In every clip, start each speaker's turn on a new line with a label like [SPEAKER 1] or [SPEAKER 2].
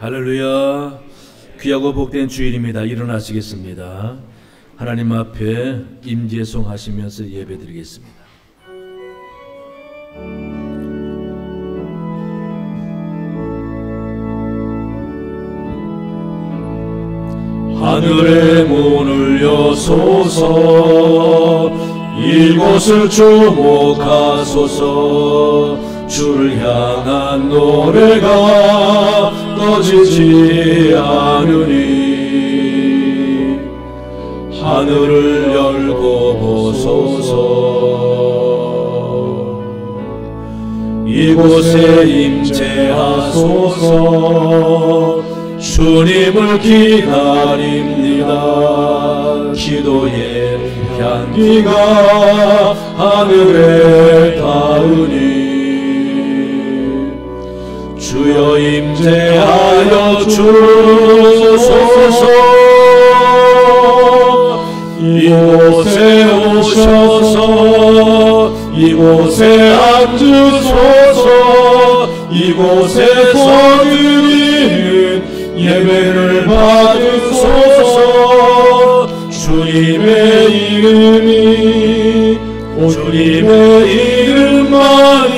[SPEAKER 1] 할렐루야. 귀하고 복된 주일입니다. 일어나시겠습니다. 하나님 앞에 임재송 하시면서 예배드리겠습니다.
[SPEAKER 2] 하늘의 문을 여소서, 이곳을 주목하소서. 주를 향한 노래가 꺼지지 않으니 하늘을 열고 보소서. 이곳에 임재하소서. 주님을 기다립니다. 기도의 향기가 하늘에 닿으니 주여 임재하여 주소서. 이곳에 오셔서 이곳에 앉으소서. 이곳에서 드리는 예배를 받으소서. 주님의 주님의 이름만이,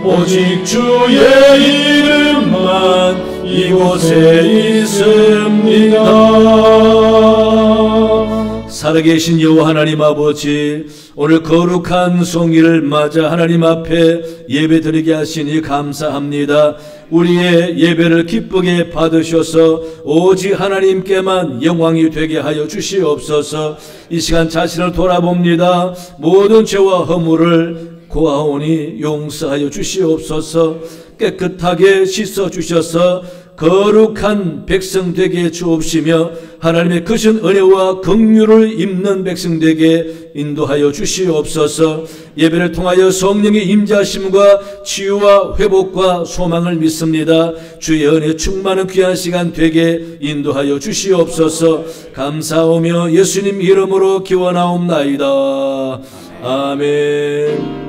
[SPEAKER 2] 오직 주의 이름만 이곳에 있습니다.
[SPEAKER 1] 살아계신 여호와 하나님 아버지, 오늘 거룩한 송일을 맞아 하나님 앞에 예배드리게 하시니 감사합니다. 우리의 예배를 기쁘게 받으셔서 오직 하나님께만 영광이 되게 하여 주시옵소서. 이 시간 자신을 돌아봅니다. 모든 죄와 허물을 고아오니 용서하여 주시옵소서. 깨끗하게 씻어주셔서 거룩한 백성 되게 주옵시며 하나님의 크신 은혜와 긍휼을 입는 백성 되게 인도하여 주시옵소서. 예배를 통하여 성령의 임재하심과 치유와 회복과 소망을 믿습니다. 주의 은혜 충만한 귀한 시간 되게 인도하여 주시옵소서. 감사하며 예수님 이름으로 기원하옵나이다. 아멘.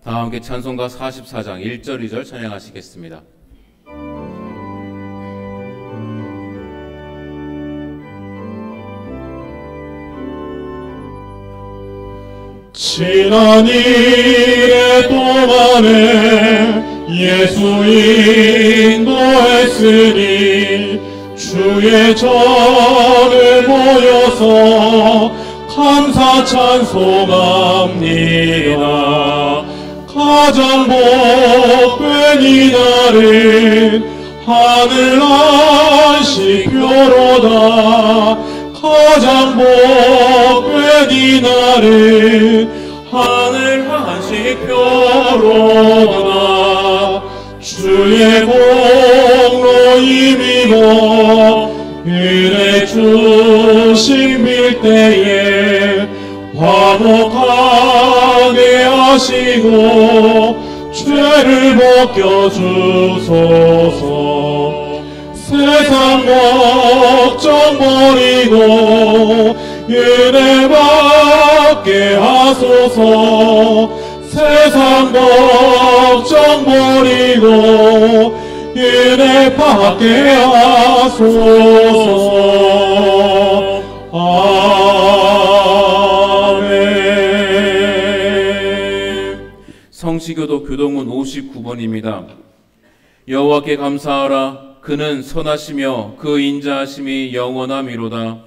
[SPEAKER 3] 함께 찬송가 44장 1절 2절 찬양하시겠습니다.
[SPEAKER 2] 지난 일의 동안에 예수 인도했으니 주의 전에 모여서 감사 찬송합니다. 가장 복된 이날은 하늘 안식표로다. 가장 복된 이날은 하늘 안식표로다. 주의 공로 힘입어 은혜 주신 밀때에 화목하게 하시고 죄를 벗겨주소서. 세상 걱정 버리고 은혜 받게 하소서. 세상 걱정 버리고 은혜 받게 하소서. 아멘.
[SPEAKER 3] 성시교도 교동문 59번입니다. 여호와께 감사하라. 그는 선하시며 그 인자하심이 영원함이로다.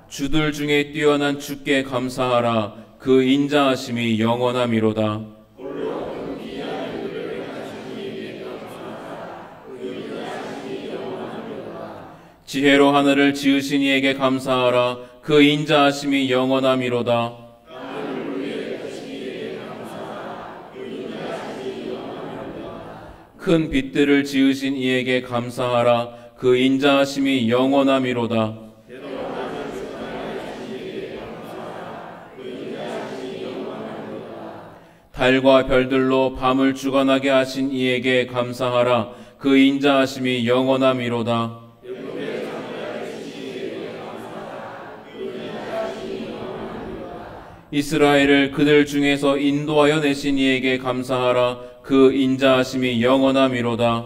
[SPEAKER 3] 주들 중에 뛰어난 주께 감사하라. 그 인자하심이 영원함이로다. 지혜로 하늘을 지으신 이에게 감사하라. 그 인자하심이 영원함이로다. 큰 빛들을 지으신 이에게 감사하라. 그 인자하심이 영원함이로다. 달과 별들로 밤을 주관하게 하신 이에게 감사하라. 그 인자하심이 영원함이로다. 이스라엘을 그들 중에서 인도하여 내신 이에게 감사하라. 그 인자하심이 영원함이로다.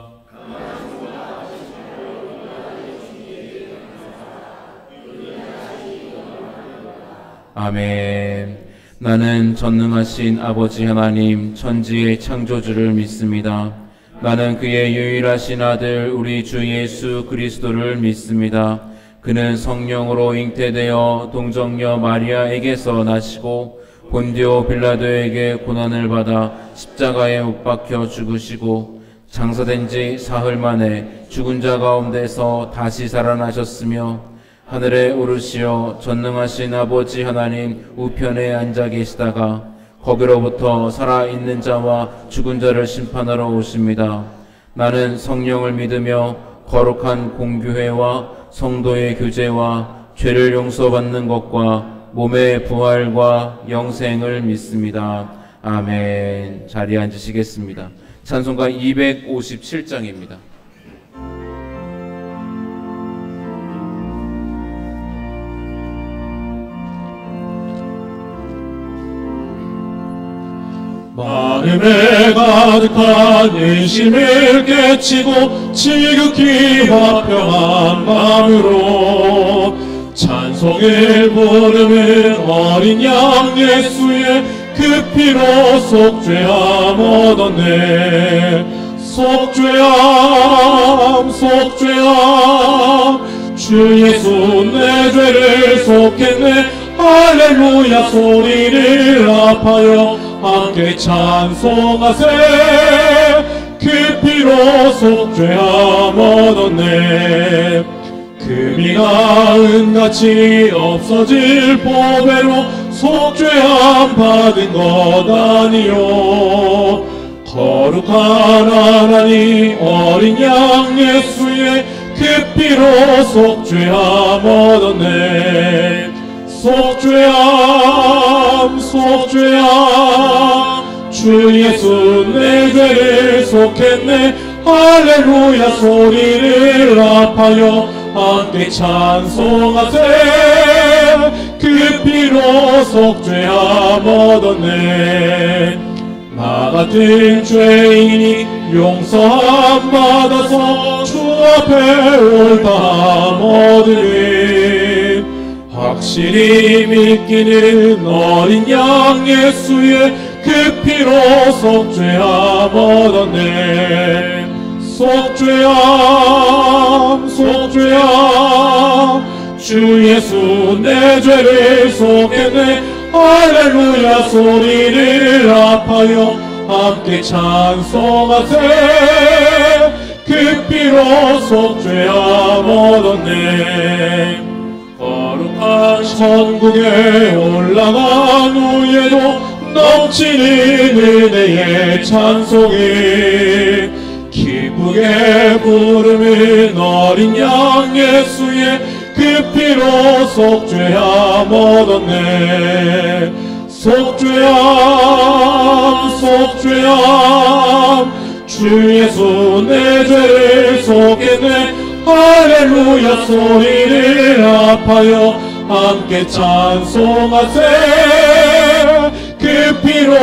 [SPEAKER 3] 아멘. 나는 전능하신 아버지 하나님 천지의 창조주를 믿습니다. 나는 그의 유일하신 아들 우리 주 예수 그리스도를 믿습니다. 그는 성령으로 잉태되어 동정녀 마리아에게서 나시고 본디오 빌라도에게 고난을 받아 십자가에 못 박혀 죽으시고 장사된 지 사흘 만에 죽은 자 가운데서 다시 살아나셨으며 하늘에 오르시어 전능하신 아버지 하나님 우편에 앉아 계시다가 거기로부터 살아있는 자와 죽은 자를 심판하러 오십니다. 나는 성령을 믿으며 거룩한 공교회와 성도의 교제와 죄를 용서받는 것과 몸의 부활과 영생을 믿습니다. 아멘. 자리에 앉으시겠습니다. 찬송가 257장입니다.
[SPEAKER 2] 마음에 가득한 인심을 깨치고 지극히 화평한 마음으로 찬송을 부르는 어린 양 예수의 그 피로 속죄함 얻었네. 속죄함 속죄함 주 예수 내 죄를 속했네. 할렐루야 소리를 합하여 함께 찬송하세. 그 피로 속죄함 얻었네. 금이나 은같이 없어질 보배로 속죄함 받은 것 아니요. 거룩한 하나님 어린 양 예수의 그 피로 속죄함 얻었네. 속죄함 속죄함 주 예수 내 죄를 속했네. 할렐루야 소리를 합하여 함께 찬송하세. 그 피로 속죄함 얻었네. 나 같은 죄인이 용서함 받아서 주 앞에 올담 얻으리. 확실히 믿기는 어린 양 예수의 그 피로 속죄함 얻었네. 속죄함 속죄함 주 예수 내 죄를 속했네. 할렐루야 소리를 합하여 함께 찬송하세. 그 피로 속죄함 얻었네. 거룩한 천국에 올라간 후에도 넘치는 은혜의 찬송이 기쁘게 부르는 어린 양 예수의 그 피로 속죄함 얻었네. 속죄함 속죄함 주 예수 내 죄를 속했네. 할렐루야 소리를 합하여 함께 찬송하세. 그 피로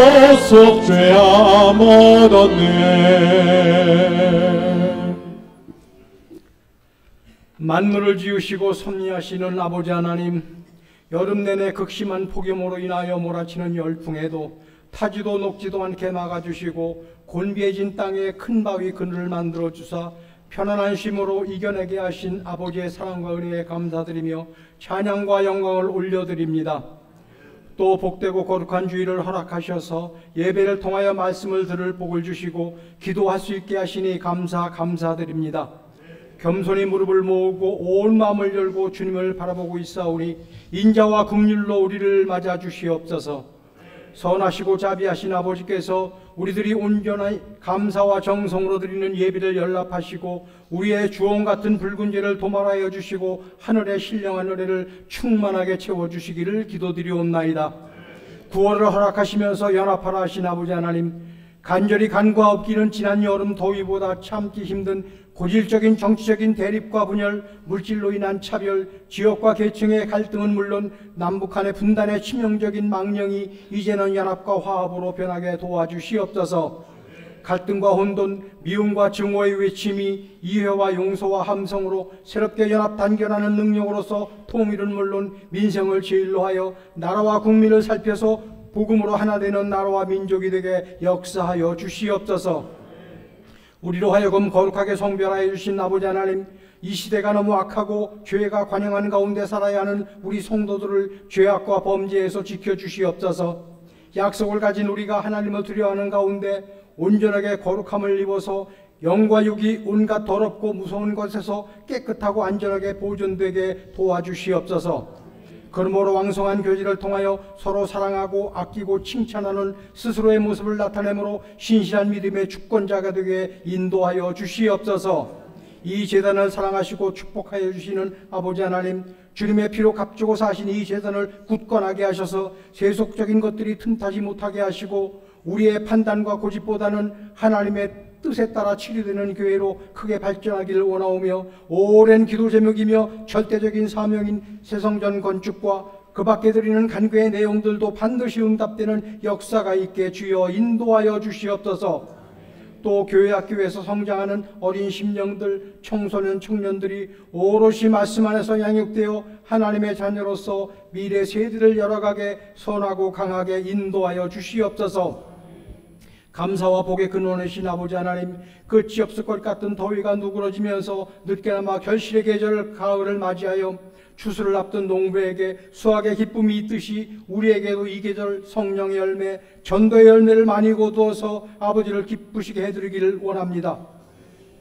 [SPEAKER 2] 속죄함 얻었네.
[SPEAKER 4] 만물을 지으시고 섭리하시는 아버지 하나님, 여름 내내 극심한 폭염으로 인하여 몰아치는 열풍에도 타지도 녹지도 않게 막아주시고 곤비해진 땅에 큰 바위 그늘을 만들어 주사 편안한 쉼으로 이겨내게 하신 아버지의 사랑과 은혜에 감사드리며 찬양과 영광을 올려드립니다. 또 복되고 거룩한 주일을 허락하셔서 예배를 통하여 말씀을 들을 복을 주시고 기도할 수 있게 하시니 감사드립니다. 겸손히 무릎을 모으고 온 마음을 열고 주님을 바라보고 있사오니 인자와 긍휼로 우리를 맞아 주시옵소서. 선하시고 자비하신 아버지께서 우리들이 온전히 감사와 정성으로 드리는 예배를 연락하시고 우리의 주홍 같은 붉은 죄를 도말하여 주시고 하늘의 신령한 은혜를 충만하게 채워주시기를 기도드리옵나이다. 구원을 허락하시면서 연합하라 하신 아버지 하나님, 간절히 간과 없기는 지난 여름 더위보다 참기 힘든 고질적인 정치적인 대립과 분열, 물질로 인한 차별, 지역과 계층의 갈등은 물론 남북한의 분단의 치명적인 망령이 이제는 연합과 화합으로 변하게 도와주시옵소서. 갈등과 혼돈, 미움과 증오의 외침이 이해와 용서와 함성으로 새롭게 연합 단결하는 능력으로서 통일은 물론 민생을 제일로 하여 나라와 국민을 살펴서 복음으로 하나 되는 나라와 민족이 되게 역사하여 주시옵소서. 우리로 하여금 거룩하게 성별하여 주신 아버지 하나님, 이 시대가 너무 악하고 죄가 관영한 가운데 살아야 하는 우리 성도들을 죄악과 범죄에서 지켜주시옵소서. 약속을 가진 우리가 하나님을 두려워하는 가운데 온전하게 거룩함을 입어서 영과 육이 온갖 더럽고 무서운 것에서 깨끗하고 안전하게 보존되게 도와주시옵소서. 그러므로 왕성한 교제를 통하여 서로 사랑하고 아끼고 칭찬하는 스스로의 모습을 나타내므로 신실한 믿음의 주권자가 되게 인도하여 주시옵소서. 이 제단을 사랑하시고 축복하여 주시는 아버지 하나님, 주님의 피로 값주고 사신 이 제단을 굳건하게 하셔서 세속적인 것들이 틈타지 못하게 하시고 우리의 판단과 고집보다는 하나님의 뜻에 따라 치료되는 교회로 크게 발전하기를 원하오며, 오랜 기도 제목이며 절대적인 사명인 새성전 건축과 그 밖에 드리는 간구의 내용들도 반드시 응답되는 역사가 있게 주여 인도하여 주시옵소서. 또 교회 학교에서 성장하는 어린 심령들, 청소년, 청년들이 오롯이 말씀 안에서 양육되어 하나님의 자녀로서 미래 세대를 열어가게 선하고 강하게 인도하여 주시옵소서. 감사와 복의 근원이신 아버지 하나님, 끝이 없을 것 같은 더위가 누그러지면서 늦게나마 결실의 계절 가을을 맞이하여 추수를 앞둔 농부에게 수확의 기쁨이 있듯이 우리에게도 이 계절 성령의 열매, 전도의 열매를 많이 거두어서 아버지를 기쁘시게 해드리기를 원합니다.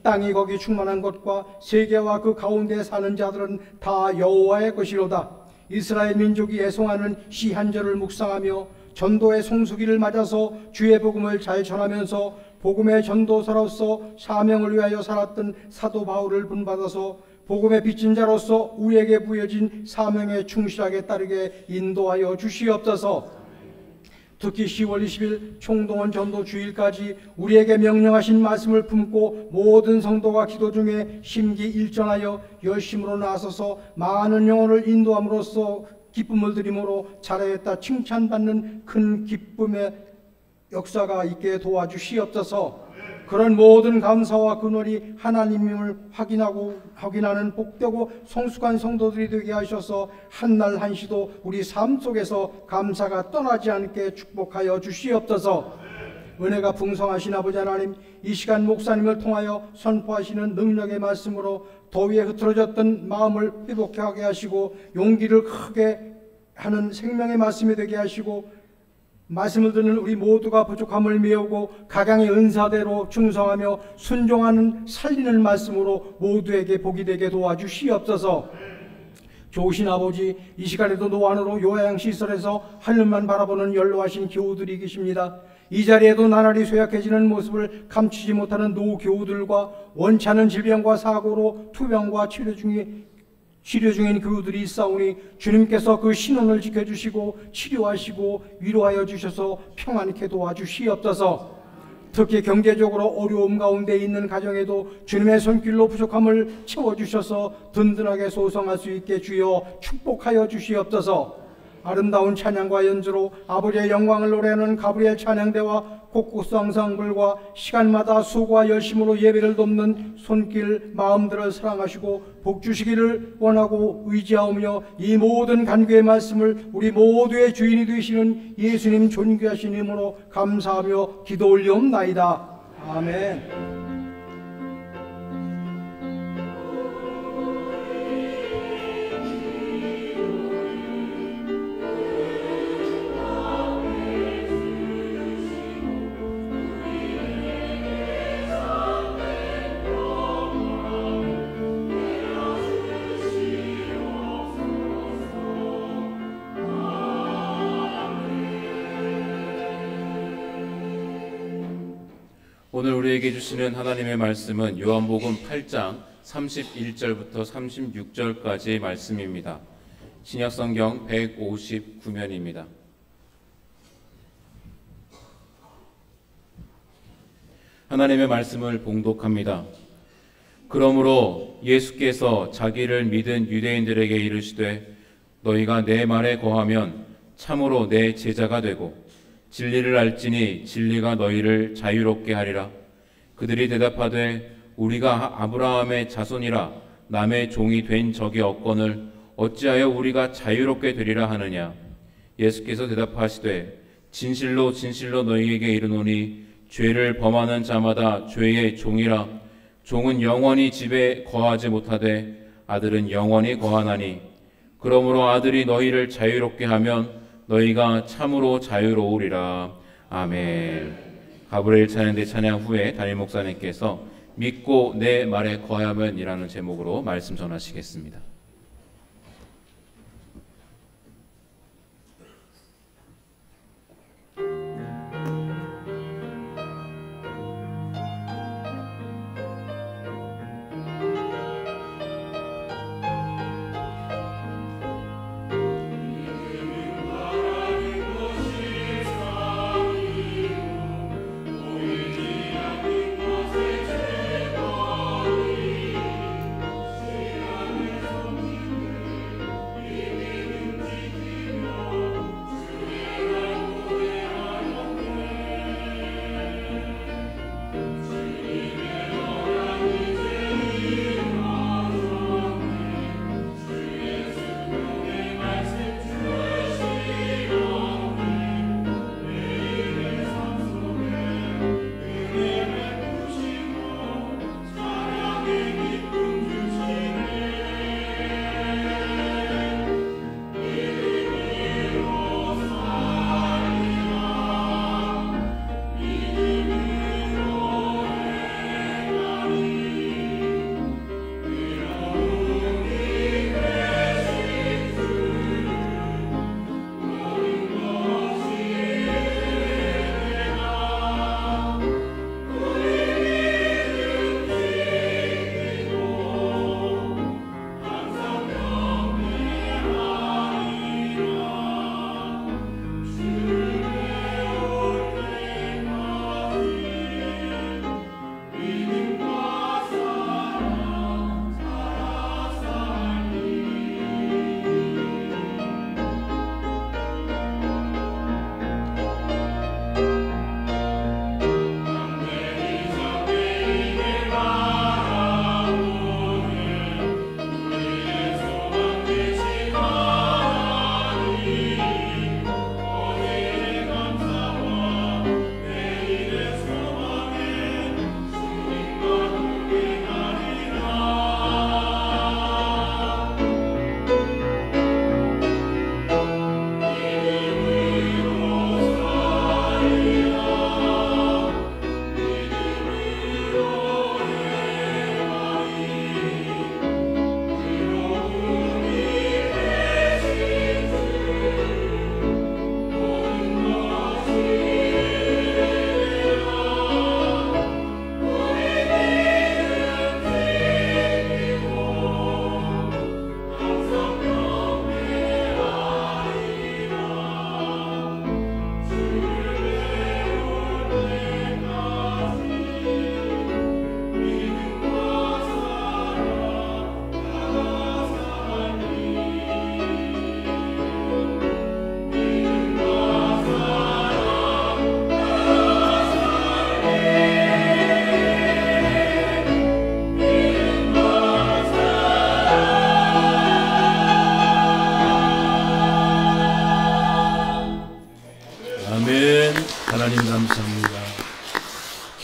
[SPEAKER 4] 땅이 거기 충만한 것과 세계와 그 가운데 사는 자들은 다 여호와의 것이로다. 이스라엘 민족이 애송하는 시 한 절을 묵상하며 전도의 성수기를 맞아서 주의 복음을 잘 전하면서 복음의 전도사로서 사명을 위하여 살았던 사도 바울을 본받아서 복음의 빚진 자로서 우리에게 부여진 사명에 충실하게 따르게 인도하여 주시옵소서. 특히 10월 20일 총동원 전도 주일까지 우리에게 명령하신 말씀을 품고 모든 성도가 기도 중에 심기일전하여 열심으로 나서서 많은 영혼을 인도함으로써 기쁨을 드림으로 잘하였다 칭찬받는 큰 기쁨의 역사가 있게 도와주시옵소서. 그런 모든 감사와 근원이 하나님임을 확인하는 복되고 성숙한 성도들이 되게 하셔서 한날 한시도 우리 삶 속에서 감사가 떠나지 않게 축복하여 주시옵소서. 은혜가 풍성하신 아버지 하나님, 이 시간 목사님을 통하여 선포하시는 능력의 말씀으로 더위에 흐트러졌던 마음을 회복하게 하시고 용기를 크게 하는 생명의 말씀이 되게 하시고 말씀을 듣는 우리 모두가 부족함을 메우고 각양의 은사대로 충성하며 순종하는 살리는 말씀으로 모두에게 복이 되게 도와주시옵소서. 좋으신 아버지, 이 시간에도 노안으로 요양시설에서 하늘만 바라보는 연로하신 교우들이 계십니다. 이 자리에도 나날이 쇠약해지는 모습을 감추지 못하는 노교우들과 원치 않은 질병과 사고로 투병과 치료 중인 교우들이 있사오니 주님께서 그 신원을 지켜주시고 치료하시고 위로하여 주셔서 평안케 도와주시옵소서. 특히 경제적으로 어려움 가운데 있는 가정에도 주님의 손길로 부족함을 채워주셔서 든든하게 소성할 수 있게 주여 축복하여 주시옵소서. 아름다운 찬양과 연주로 아버지의 영광을 노래하는 가브리엘 찬양대와 곳곳 앙상블과 시간마다 수고와 열심으로 예배를 돕는 손길 마음들을 사랑하시고 복주시기를 원하고 의지하오며 이 모든 간구의 말씀을 우리 모두의 주인이 되시는 예수님 존귀하신 이름으로 감사하며 기도 올리옵나이다. 아멘.
[SPEAKER 3] 오늘 우리에게 주시는 하나님의 말씀은 요한복음 8장 31절부터 36절까지의 말씀입니다. 신약성경 159면입니다. 하나님의 말씀을 봉독합니다. 그러므로 예수께서 자기를 믿은 유대인들에게 이르시되 너희가 내 말에 거하면 참으로 내 제자가 되고 진리를 알지니 진리가 너희를 자유롭게 하리라. 그들이 대답하되 우리가 아브라함의 자손이라 남의 종이 된 적이 없거늘 어찌하여 우리가 자유롭게 되리라 하느냐. 예수께서 대답하시되 진실로 진실로 너희에게 이르노니 죄를 범하는 자마다 죄의 종이라. 종은 영원히 집에 거하지 못하되 아들은 영원히 거하나니 그러므로 아들이 너희를 자유롭게 하면 너희가 참으로 자유로우리라. 아멘. 가브리엘 찬양대 찬양 후에 담임 목사님께서 믿고 내 말에 거하면 이라는 제목으로 말씀 전하시겠습니다.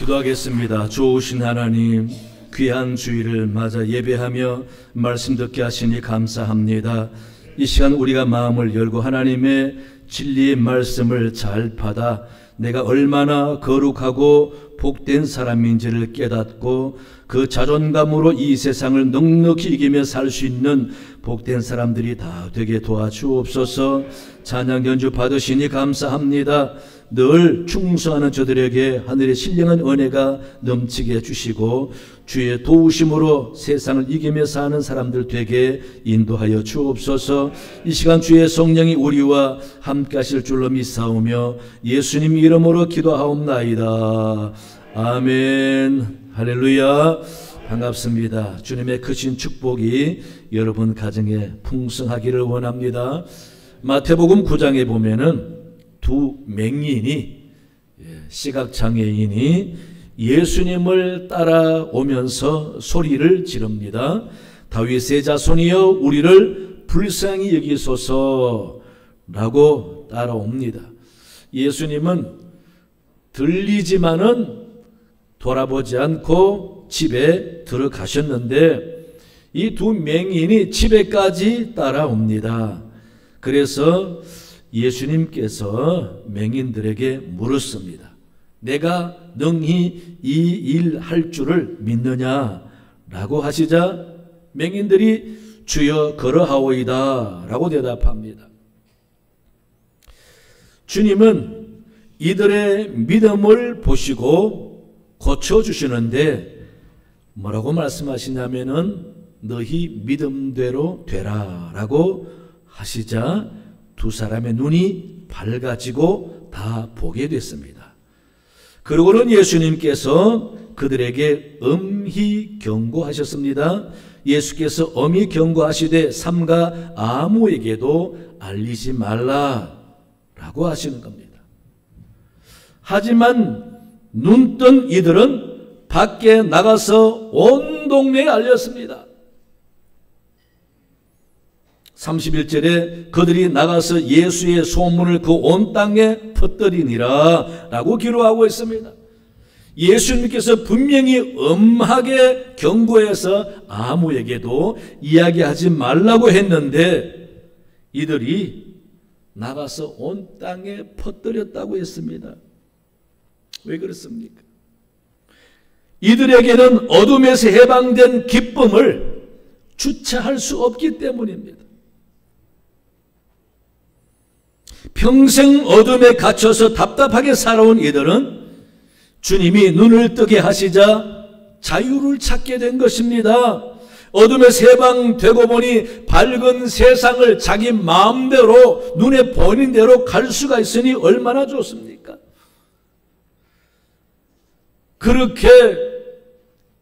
[SPEAKER 1] 기도하겠습니다. 좋으신 하나님, 귀한 주일을 맞아 예배하며 말씀 듣게 하시니 감사합니다. 이 시간 우리가 마음을 열고 하나님의 진리의 말씀을 잘 받아 내가 얼마나 거룩하고 복된 사람인지를 깨닫고 그 자존감으로 이 세상을 넉넉히 이기며 살 수 있는 복된 사람들이 다 되게 도와주옵소서. 찬양 연주 받으시니 감사합니다. 늘 충성하는 저들에게 하늘의 신령한 은혜가 넘치게 해주시고 주의 도우심으로 세상을 이기며 사는 사람들 되게 인도하여 주옵소서. 이 시간 주의 성령이 우리와 함께 하실 줄로 믿사오며 예수님 이름으로 기도하옵나이다. 아멘. 할렐루야. 반갑습니다. 주님의 크신 축복이 여러분 가정에 풍성하기를 원합니다. 마태복음 9장에 보면은 두 맹인이, 시각장애인이 예수님을 따라오면서 소리를 지릅니다. 다윗의 자손이여 우리를 불쌍히 여기소서 라고 따라옵니다. 예수님은 들리지만은 돌아보지 않고 집에 들어가셨는데 이 두 맹인이 집에까지 따라옵니다. 그래서 예수님께서 맹인들에게 물었습니다. 내가 능히 이 일 할 줄을 믿느냐? 라고 하시자 맹인들이 주여 그러하오이다 라고 대답합니다. 주님은 이들의 믿음을 보시고 고쳐주시는데 뭐라고 말씀하시냐면은 너희 믿음대로 되라 라고 하시자 두 사람의 눈이 밝아지고 다 보게 됐습니다. 그러고는 예수님께서 그들에게 엄히 경고하셨습니다. 예수께서 엄히 경고하시되 삼가 아무에게도 알리지 말라 라고 하시는 겁니다. 하지만 눈뜬 이들은 밖에 나가서 온 동네에 알렸습니다. 31절에 그들이 나가서 예수의 소문을 그 온 땅에 퍼뜨리니라 라고 기록하고 있습니다. 예수님께서 분명히 엄하게 경고해서 아무에게도 이야기하지 말라고 했는데 이들이 나가서 온 땅에 퍼뜨렸다고 했습니다. 왜 그렇습니까? 이들에게는 어둠에서 해방된 기쁨을 주체할 수 없기 때문입니다. 평생 어둠에 갇혀서 답답하게 살아온 이들은 주님이 눈을 뜨게 하시자 자유를 찾게 된 것입니다. 어둠에서 해방되고 보니 밝은 세상을 자기 마음대로 눈에 보이는 대로 갈 수가 있으니 얼마나 좋습니까? 그렇게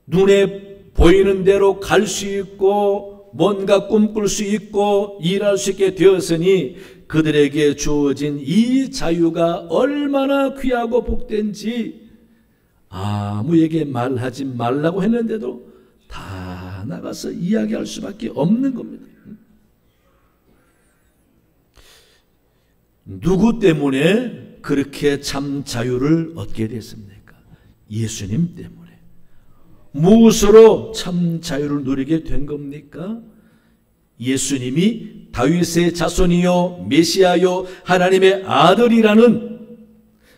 [SPEAKER 1] 눈에 보이는 대로 갈 수 있고 뭔가 꿈꿀 수 있고 일할 수 있게 되었으니 그들에게 주어진 이 자유가 얼마나 귀하고 복된지 아무에게 말하지 말라고 했는데도 다 나가서 이야기할 수밖에 없는 겁니다. 누구 때문에 그렇게 참 자유를 얻게 됐습니까? 예수님 때문에. 무엇으로 참 자유를 누리게 된 겁니까? 예수님이 다윗의 자손이요 메시아요 하나님의 아들이라는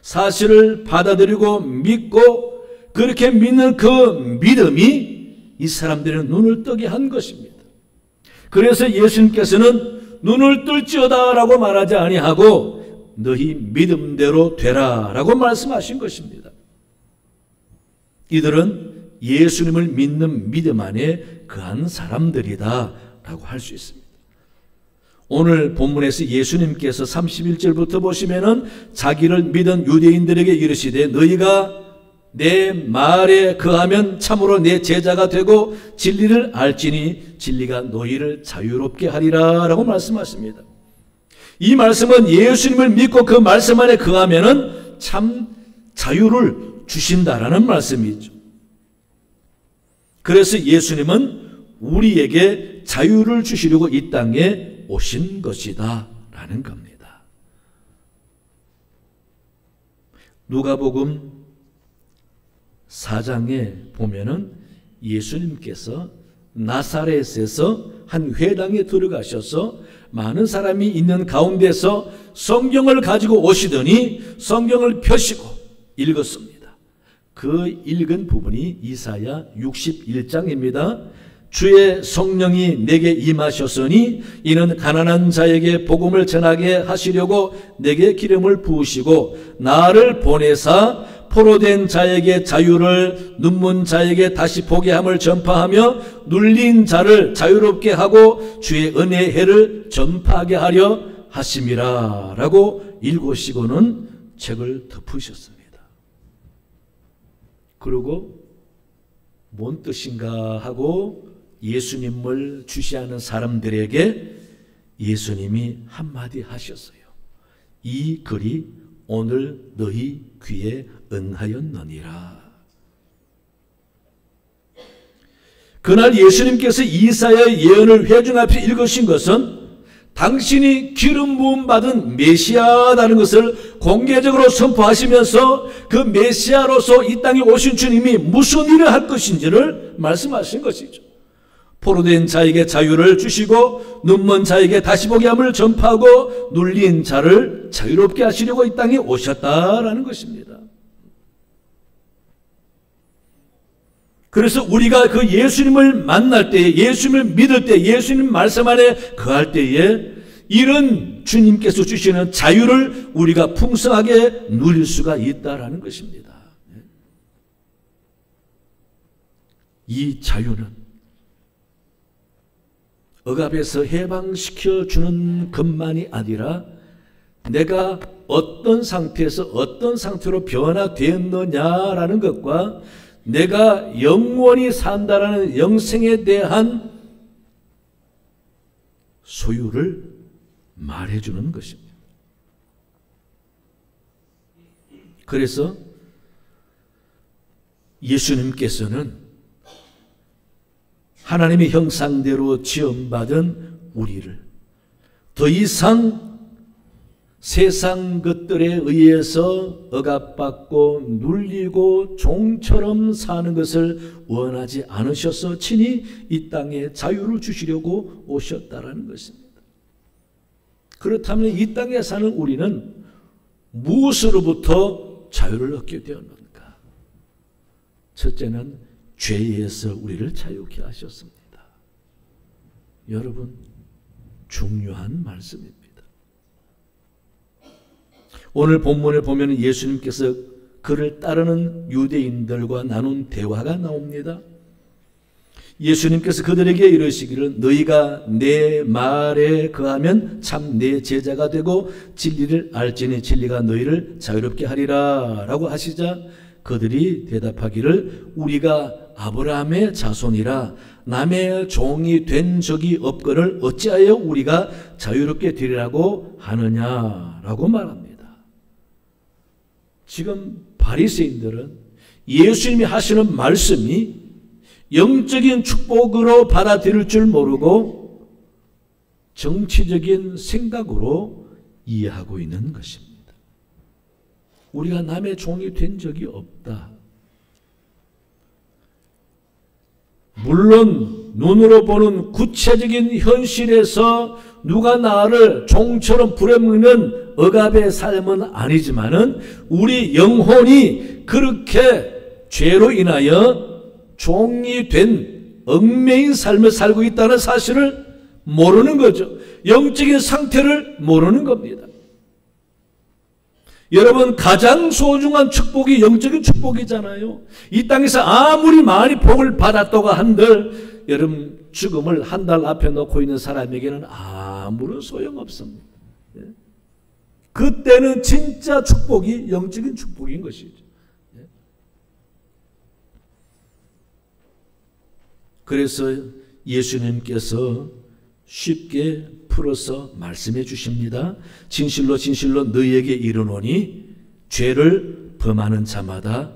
[SPEAKER 1] 사실을 받아들이고 믿고 그렇게 믿는 그 믿음이 이 사람들의 눈을 뜨게 한 것입니다. 그래서 예수님께서는 눈을 뜰지어다 라고 말하지 아니하고 너희 믿음대로 되라 라고 말씀하신 것입니다. 이들은 예수님을 믿는 믿음 안에 거한 사람들이다 라고 할 수 있습니다. 오늘 본문에서 예수님께서 31절부터 보시면은 자기를 믿은 유대인들에게 이르시되 너희가 내 말에 거하면 참으로 내 제자가 되고 진리를 알지니 진리가 너희를 자유롭게 하리라 라고 말씀하십니다. 이 말씀은 예수님을 믿고 그 말씀 안에 거하면은 참 자유를 주신다라는 말씀이죠. 그래서 예수님은 우리에게 자유를 주시려고 이 땅에 오신 것이다 라는 겁니다. 누가복음 4장에 보면은 예수님께서 나사렛에서 한 회당에 들어가셔서 많은 사람이 있는 가운데서 성경을 가지고 오시더니 성경을 펴시고 읽었습니다. 그 읽은 부분이 이사야 61장입니다. 주의 성령이 내게 임하셨으니 이는 가난한 자에게 복음을 전하게 하시려고 내게 기름을 부으시고 나를 보내사 포로된 자에게 자유를, 눈먼 자에게 다시 보게 함을 전파하며 눌린 자를 자유롭게 하고 주의 은혜의 해를 전파하게 하려 하심이라 라고 읽으시고는 책을 덮으셨습니다. 그리고 뭔 뜻인가 하고 예수님을 주시하는 사람들에게 예수님이 한마디 하셨어요. 이 글이 오늘 너희 귀에 응하였느니라. 그날 예수님께서 이사야의 예언을 회중 앞에 읽으신 것은 당신이 기름 부음 받은 메시아라는 것을 공개적으로 선포하시면서 그 메시아로서 이 땅에 오신 주님이 무슨 일을 할 것인지를 말씀하신 것이죠. 포로된 자에게 자유를 주시고 눈먼 자에게 다시 보게 함을 전파하고 눌린 자를 자유롭게 하시려고 이 땅에 오셨다라는 것입니다. 그래서 우리가 그 예수님을 만날 때에, 예수님을 믿을 때, 예수님 말씀 안에 거할 때에 이런 주님께서 주시는 자유를 우리가 풍성하게 누릴 수가 있다라는 것입니다. 이 자유는 억압에서 해방시켜 주는 것만이 아니라 내가 어떤 상태에서 어떤 상태로 변화되었느냐라는 것과 내가 영원히 산다라는 영생에 대한 소유를 말해주는 것입니다. 그래서 예수님께서는 하나님의 형상대로 지음받은 우리를 더 이상 세상 것들에 의해서 억압받고 눌리고 종처럼 사는 것을 원하지 않으셔서 친히 이 땅에 자유를 주시려고 오셨다라는 것입니다. 그렇다면 이 땅에 사는 우리는 무엇으로부터 자유를 얻게 되었는가? 첫째는 죄에서 우리를 자유케 하셨습니다. 여러분, 중요한 말씀입니다. 오늘 본문을 보면 예수님께서 그를 따르는 유대인들과 나눈 대화가 나옵니다. 예수님께서 그들에게 이르시기를 너희가 내 말에 거하면 참 내 제자가 되고 진리를 알지니 진리가 너희를 자유롭게 하리라 라고 하시자 그들이 대답하기를 우리가 아브라함의 자손이라 남의 종이 된 적이 없거늘 어찌하여 우리가 자유롭게 되리라고 하느냐라고 말합니다. 지금 바리새인들은 예수님이 하시는 말씀이 영적인 축복으로 받아들일 줄 모르고 정치적인 생각으로 이해하고 있는 것입니다. 우리가 남의 종이 된 적이 없다. 물론 눈으로 보는 구체적인 현실에서 누가 나를 종처럼 부려먹는 억압의 삶은 아니지만은 우리 영혼이 그렇게 죄로 인하여 종이 된 얽매인 삶을 살고 있다는 사실을 모르는 거죠. 영적인 상태를 모르는 겁니다. 여러분, 가장 소중한 축복이 영적인 축복이잖아요. 이 땅에서 아무리 많이 복을 받았다고 한들 여러분 죽음을 한 달 앞에 놓고 있는 사람에게는 아무런 소용없습니다. 그때는 진짜 축복이 영적인 축복인 것이죠. 그래서 예수님께서 쉽게 풀어서 말씀해 주십니다. 진실로 진실로 너희에게 이르노니 죄를 범하는 자마다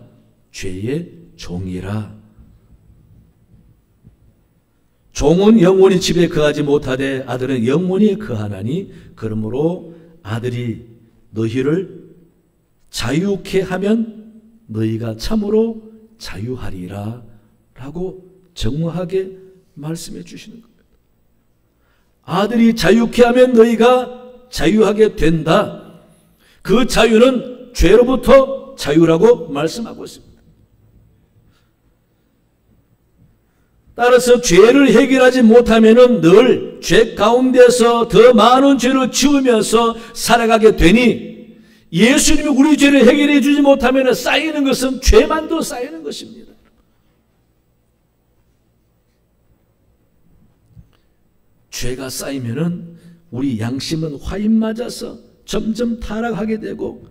[SPEAKER 1] 죄의 종이라. 종은 영원히 집에 거하지 못하되 아들은 영원히 거하나니 그러므로 아들이 너희를 자유케 하면 너희가 참으로 자유하리라 라고 정확하게 말씀해 주시는 겁니다. 아들이 자유케 하면 너희가 자유하게 된다. 그 자유는 죄로부터 자유라고 말씀하고 있습니다. 따라서 죄를 해결하지 못하면은 늘 죄 가운데서 더 많은 죄를 지으면서 살아가게 되니 예수님이 우리 죄를 해결해 주지 못하면 쌓이는 것은 죄만 더 쌓이는 것입니다. 죄가 쌓이면은 우리 양심은 화인 맞아서 점점 타락하게 되고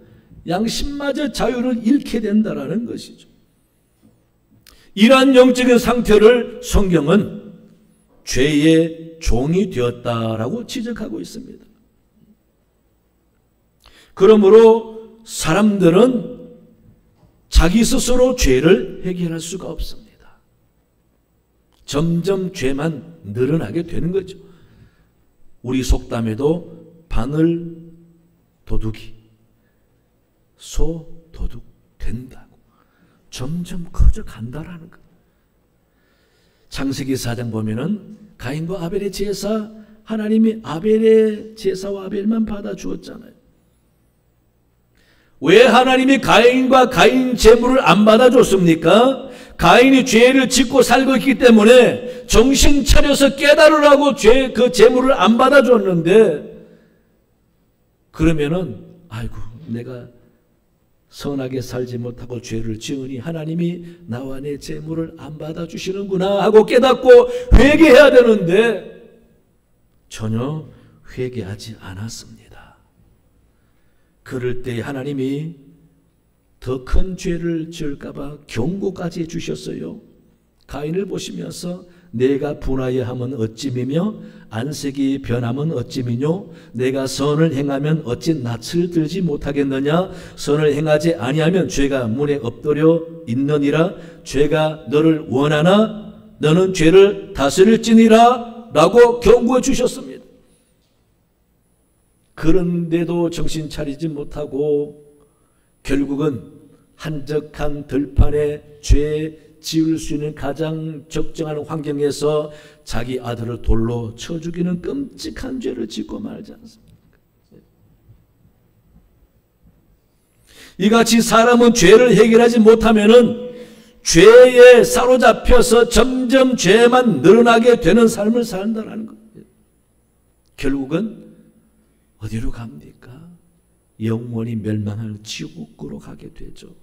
[SPEAKER 1] 양심마저 자유를 잃게 된다라는 것이죠. 이러한 영적인 상태를 성경은 죄의 종이 되었다라고 지적하고 있습니다. 그러므로 사람들은 자기 스스로 죄를 해결할 수가 없습니다. 점점 죄만 늘어나게 되는 거죠. 우리 속담에도 바늘 도둑이 소 도둑 된다고 점점 커져 간다라는 것. 창세기 4장 보면은 가인과 아벨의 제사, 하나님이 아벨의 제사와 아벨만 받아 주었잖아요. 왜 하나님이 가인과 가인 제물을 안 받아 줬습니까? 가인이 죄를 짓고 살고 있기 때문에 정신 차려서 깨달으라고 그 제물을 안 받아 줬는데, 그러면은 아이고 내가 선하게 살지 못하고 죄를 지으니 하나님이 나와 내 제물을 안 받아주시는구나 하고 깨닫고 회개해야 되는데 전혀 회개하지 않았습니다. 그럴 때 하나님이 더 큰 죄를 지을까 봐 경고까지 해주셨어요. 가인을 보시면서 내가 분하여 하면 어찌미며 안색이 변하면 어찌미뇨 내가 선을 행하면 어찌 낯을 들지 못하겠느냐 선을 행하지 아니하면 죄가 문에 엎드려 있느니라 죄가 너를 원하나 너는 죄를 다스릴지니라 라고 경고해 주셨습니다. 그런데도 정신 차리지 못하고 결국은 한적한 들판에 죄 지을 수 있는 가장 적정한 환경에서 자기 아들을 돌로 쳐 죽이는 끔찍한 죄를 짓고 말지 않습니까? 이같이 사람은 죄를 해결하지 못하면은 죄에 사로잡혀서 점점 죄만 늘어나게 되는 삶을 산다는 거예요. 결국은 어디로 갑니까? 영원히 멸망할 지옥으로 가게 되죠.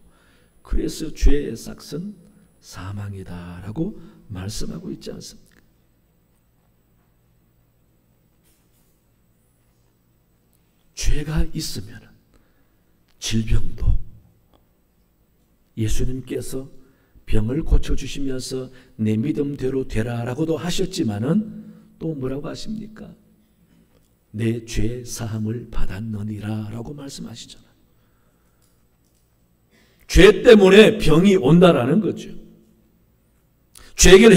[SPEAKER 1] 그래서 죄의 삭은 사망이다 라고 말씀하고 있지 않습니까? 죄가 있으면 질병도 예수님께서 병을 고쳐주시면서 내 믿음대로 되라 라고도 하셨지만은 또 뭐라고 하십니까? 내 죄 사함을 받았느니라 라고 말씀하시잖아요. 죄 때문에 병이 온다라는 거죠. 죄를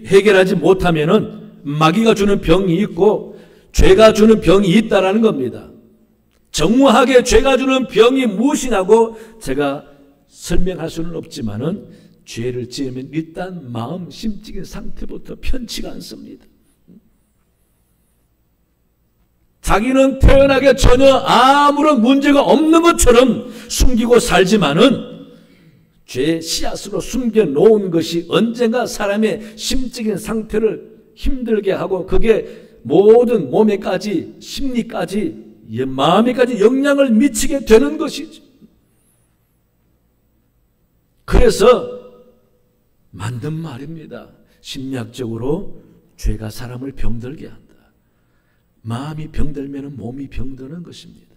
[SPEAKER 1] 해결하지 못하면은 마귀가 주는 병이 있고 죄가 주는 병이 있다라는 겁니다. 정확하게 죄가 주는 병이 무엇이냐고 제가 설명할 수는 없지만은 죄를 지으면 일단 마음 심적인 상태부터 편치가 않습니다. 자기는 태어나게 전혀 아무런 문제가 없는 것처럼 숨기고 살지만은 죄의 씨앗으로 숨겨놓은 것이 언젠가 사람의 심적인 상태를 힘들게 하고 그게 모든 몸에까지 심리까지 마음에까지 영향을 미치게 되는 것이죠. 그래서 맞는 말입니다. 심리학적으로 죄가 사람을 병들게 한다. 마음이 병들면 몸이 병드는 것입니다.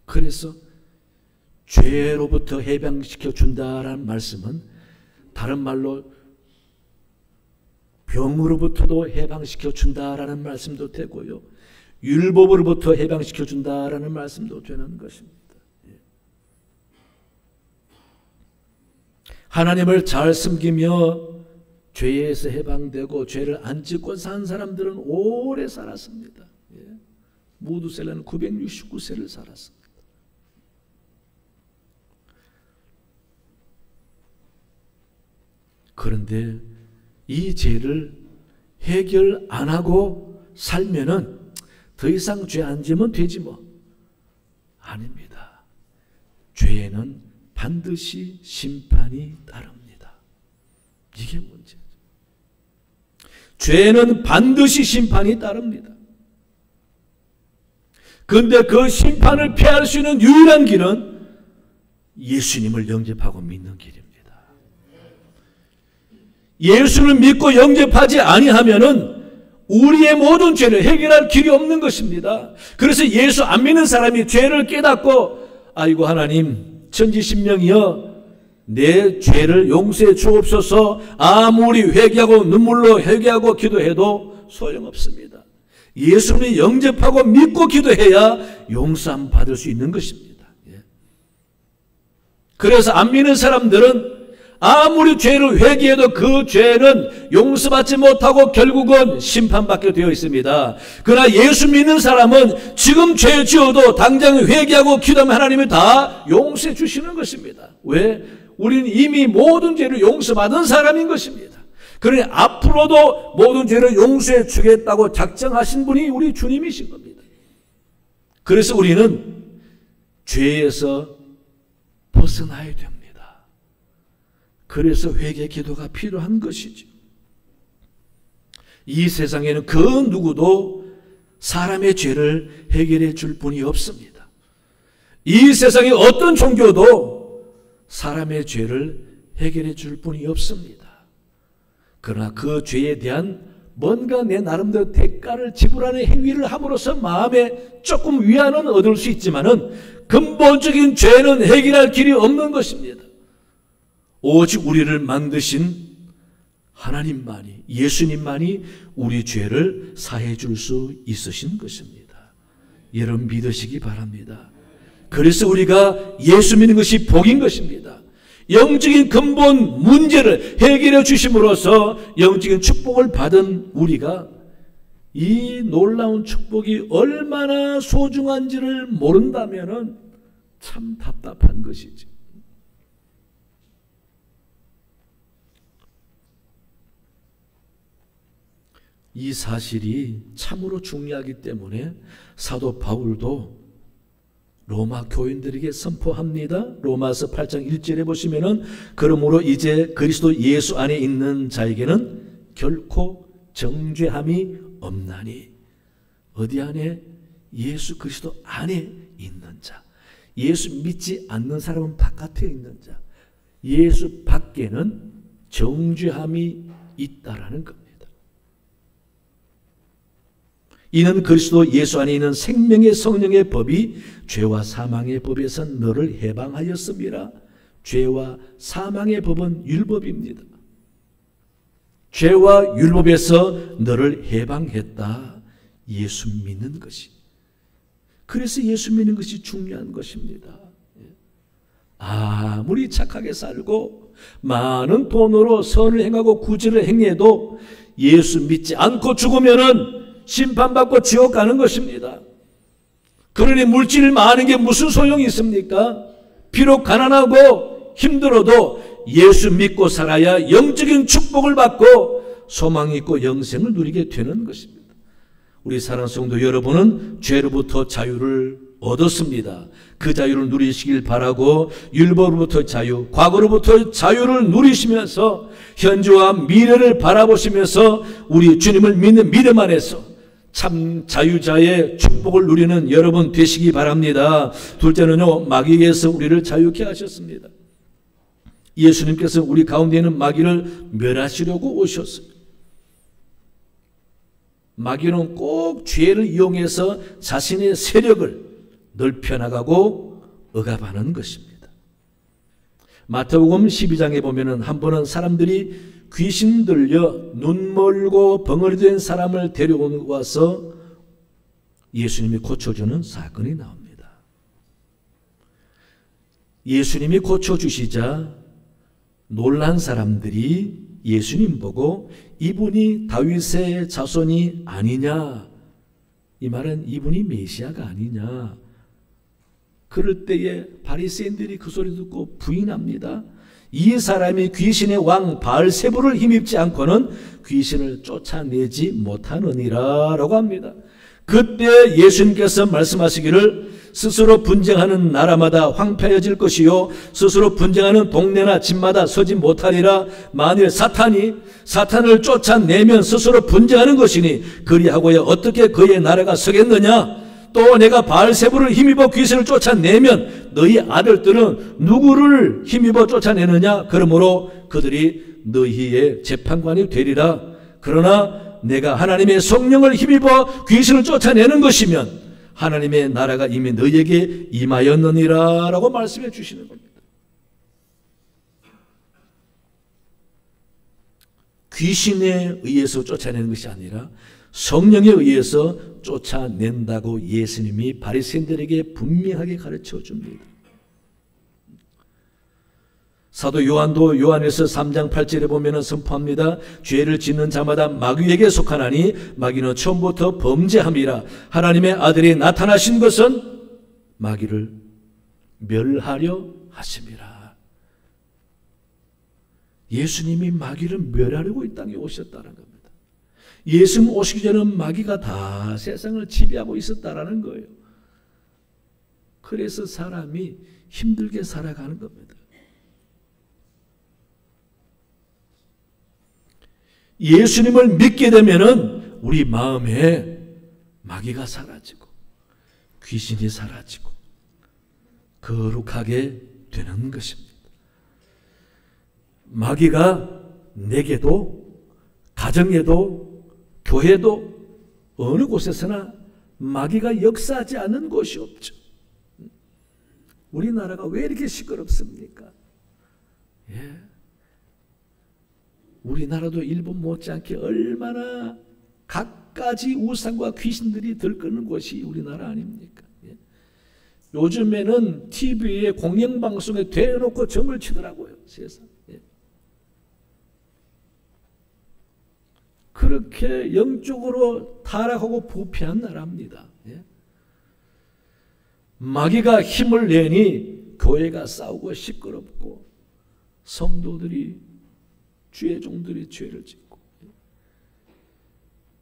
[SPEAKER 1] 그래서 죄로부터 해방시켜 준다라는 말씀은 다른 말로 병으로부터도 해방시켜 준다라는 말씀도 되고요. 율법으로부터 해방시켜 준다라는 말씀도 되는 것입니다. 하나님을 잘 섬기며 죄에서 해방되고 죄를 안 짓고 산 사람들은 오래 살았습니다. 무두셀라는 969세를 살았습니다. 그런데 이 죄를 해결 안 하고 살면은 더 이상 죄 안 지면 되지 뭐. 아닙니다. 죄에는 반드시 심판이 따릅니다. 이게 문제죠. 죄는 반드시 심판이 따릅니다. 그런데 그 심판을 피할 수 있는 유일한 길은 예수님을 영접하고 믿는 길입니다. 예수를 믿고 영접하지 아니하면은 우리의 모든 죄를 해결할 길이 없는 것입니다. 그래서 예수 안 믿는 사람이 죄를 깨닫고 아이고 하나님 천지신명이여 내 죄를 용서해 주옵소서 아무리 회개하고 눈물로 회개하고 기도해도 소용없습니다. 예수를 영접하고 믿고 기도해야 용서함 받을 수 있는 것입니다. 그래서 안 믿는 사람들은 아무리 죄를 회개해도 그 죄는 용서받지 못하고 결국은 심판받게 되어 있습니다. 그러나 예수 믿는 사람은 지금 죄 지어도 당장 회개하고 기도하면 하나님이 다 용서해 주시는 것입니다. 왜? 우리는 이미 모든 죄를 용서받은 사람인 것입니다. 그러니 앞으로도 모든 죄를 용서해 주겠다고 작정하신 분이 우리 주님이신 겁니다. 그래서 우리는 죄에서 벗어나야 됩니다. 그래서 회개 기도가 필요한 것이죠. 이 세상에는 그 누구도 사람의 죄를 해결해 줄 분이 없습니다. 이 세상의 어떤 종교도 사람의 죄를 해결해 줄 분이 없습니다. 그러나 그 죄에 대한 뭔가 내 나름대로 대가를 지불하는 행위를 함으로써 마음에 조금 위안은 얻을 수 있지만은 근본적인 죄는 해결할 길이 없는 것입니다. 오직 우리를 만드신 하나님만이, 예수님만이 우리 죄를 사해 줄 수 있으신 것입니다. 여러분 믿으시기 바랍니다. 그래서 우리가 예수 믿는 것이 복인 것입니다. 영적인 근본 문제를 해결해 주심으로써 영적인 축복을 받은 우리가 이 놀라운 축복이 얼마나 소중한지를 모른다면 참 답답한 것이죠. 이 사실이 참으로 중요하기 때문에 사도 바울도 로마 교인들에게 선포합니다. 로마서 8장 1절에 보시면은 그러므로 이제 그리스도 예수 안에 있는 자에게는 결코 정죄함이 없나니. 어디 안에? 예수 그리스도 안에 있는 자. 예수 믿지 않는 사람은 바깥에 있는 자. 예수 밖에는 정죄함이 있다라는 겁니다. 이는 그리스도 예수 안에 있는 생명의 성령의 법이 죄와 사망의 법에서 너를 해방하였음이라. 죄와 사망의 법은 율법입니다. 죄와 율법에서 너를 해방했다. 예수 믿는 것이. 그래서 예수 믿는 것이 중요한 것입니다. 아무리 착하게 살고 많은 돈으로 선을 행하고 구제를 행해도 예수 믿지 않고 죽으면은 심판받고 지옥 가는 것입니다. 그러니 물질 많은 게 무슨 소용이 있습니까? 비록 가난하고 힘들어도 예수 믿고 살아야 영적인 축복을 받고 소망 있고 영생을 누리게 되는 것입니다. 우리 사랑하는 성도 여러분은 죄로부터 자유를 얻었습니다. 그 자유를 누리시길 바라고 율법으로부터 자유, 과거로부터 자유를 누리시면서 현재와 미래를 바라보시면서 우리 주님을 믿는 믿음 안에서 참 자유자의 축복을 누리는 여러분 되시기 바랍니다. 둘째는요, 마귀에서 우리를 자유케 하셨습니다. 예수님께서 우리 가운데 있는 마귀를 멸하시려고 오셨습니다. 마귀는 꼭 죄를 이용해서 자신의 세력을 넓혀나가고 억압하는 것입니다. 마태복음 12장에 보면은 한 번은 사람들이 귀신 들려 눈 멀고 벙어리 된 사람을 데려와서 예수님이 고쳐주는 사건이 나옵니다. 예수님이 고쳐주시자 놀란 사람들이 예수님 보고 이분이 다윗의 자손이 아니냐, 이 말은 이분이 메시아가 아니냐. 그럴 때에 바리새인들이 그 소리 듣고 부인합니다. 이 사람이 귀신의 왕 바알세불을 힘입지 않고는 귀신을 쫓아내지 못하느니라 라고 합니다. 그때 예수님께서 말씀하시기를 스스로 분쟁하는 나라마다 황폐해질 것이요 스스로 분쟁하는 동네나 집마다 서지 못하리라. 만일 사탄을 쫓아내면 스스로 분쟁하는 것이니 그리하고야 어떻게 그의 나라가 서겠느냐. 또 내가 바알세불을 힘입어 귀신을 쫓아내면 너희 아들들은 누구를 힘입어 쫓아내느냐. 그러므로 그들이 너희의 재판관이 되리라. 그러나 내가 하나님의 성령을 힘입어 귀신을 쫓아내는 것이면 하나님의 나라가 이미 너희에게 임하였느니라 라고 말씀해 주시는 겁니다. 귀신에 의해서 쫓아내는 것이 아니라 성령에 의해서 쫓아낸다고 예수님이 바리새인들에게 분명하게 가르쳐 줍니다. 사도 요한도 요한에서 3장 8절에 보면 선포합니다. 죄를 짓는 자마다 마귀에게 속하나니 마귀는 처음부터 범죄함이라. 하나님의 아들이 나타나신 것은 마귀를 멸하려 하심이라. 예수님이 마귀를 멸하려고 이 땅에 오셨다는 겁니다. 예수님 오시기 전에는 마귀가 다 세상을 지배하고 있었다라는 거예요. 그래서 사람이 힘들게 살아가는 겁니다. 예수님을 믿게 되면은 우리 마음에 마귀가 사라지고 귀신이 사라지고 거룩하게 되는 것입니다. 마귀가 내게도 가정에도 교회도 어느 곳에서나 마귀가 역사하지 않는 곳이 없죠. 우리나라가 왜 이렇게 시끄럽습니까? 예. 우리나라도 일본 못지않게 얼마나 갖가지 우상과 귀신들이 들끓는 곳이 우리나라 아닙니까? 예. 요즘에는 TV에 공영방송에 대놓고 점을 치더라고요. 세상. 예. 그렇게 영적으로 타락하고 부패한 나라입니다. 예. 마귀가 힘을 내니 교회가 싸우고 시끄럽고 성도들이 주의 종들이 죄를 짓고,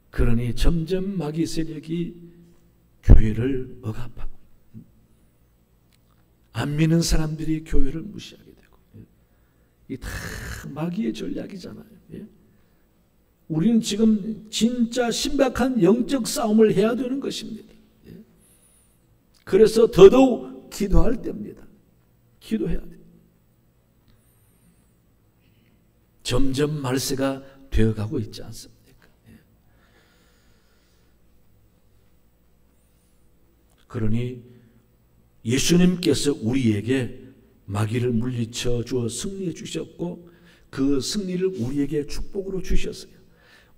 [SPEAKER 1] 그러니 점점 마귀 세력이 교회를 억압하고 안 믿는 사람들이 교회를 무시하게 되고, 이 다 마귀의 전략이잖아요. 우리는 지금 진짜 심각한 영적 싸움을 해야 되는 것입니다. 그래서 더더욱 기도할 때입니다. 기도해야 돼요. 점점 말세가 되어가고 있지 않습니까? 그러니 예수님께서 우리에게 마귀를 물리쳐 주어 승리해 주셨고 그 승리를 우리에게 축복으로 주셨어요.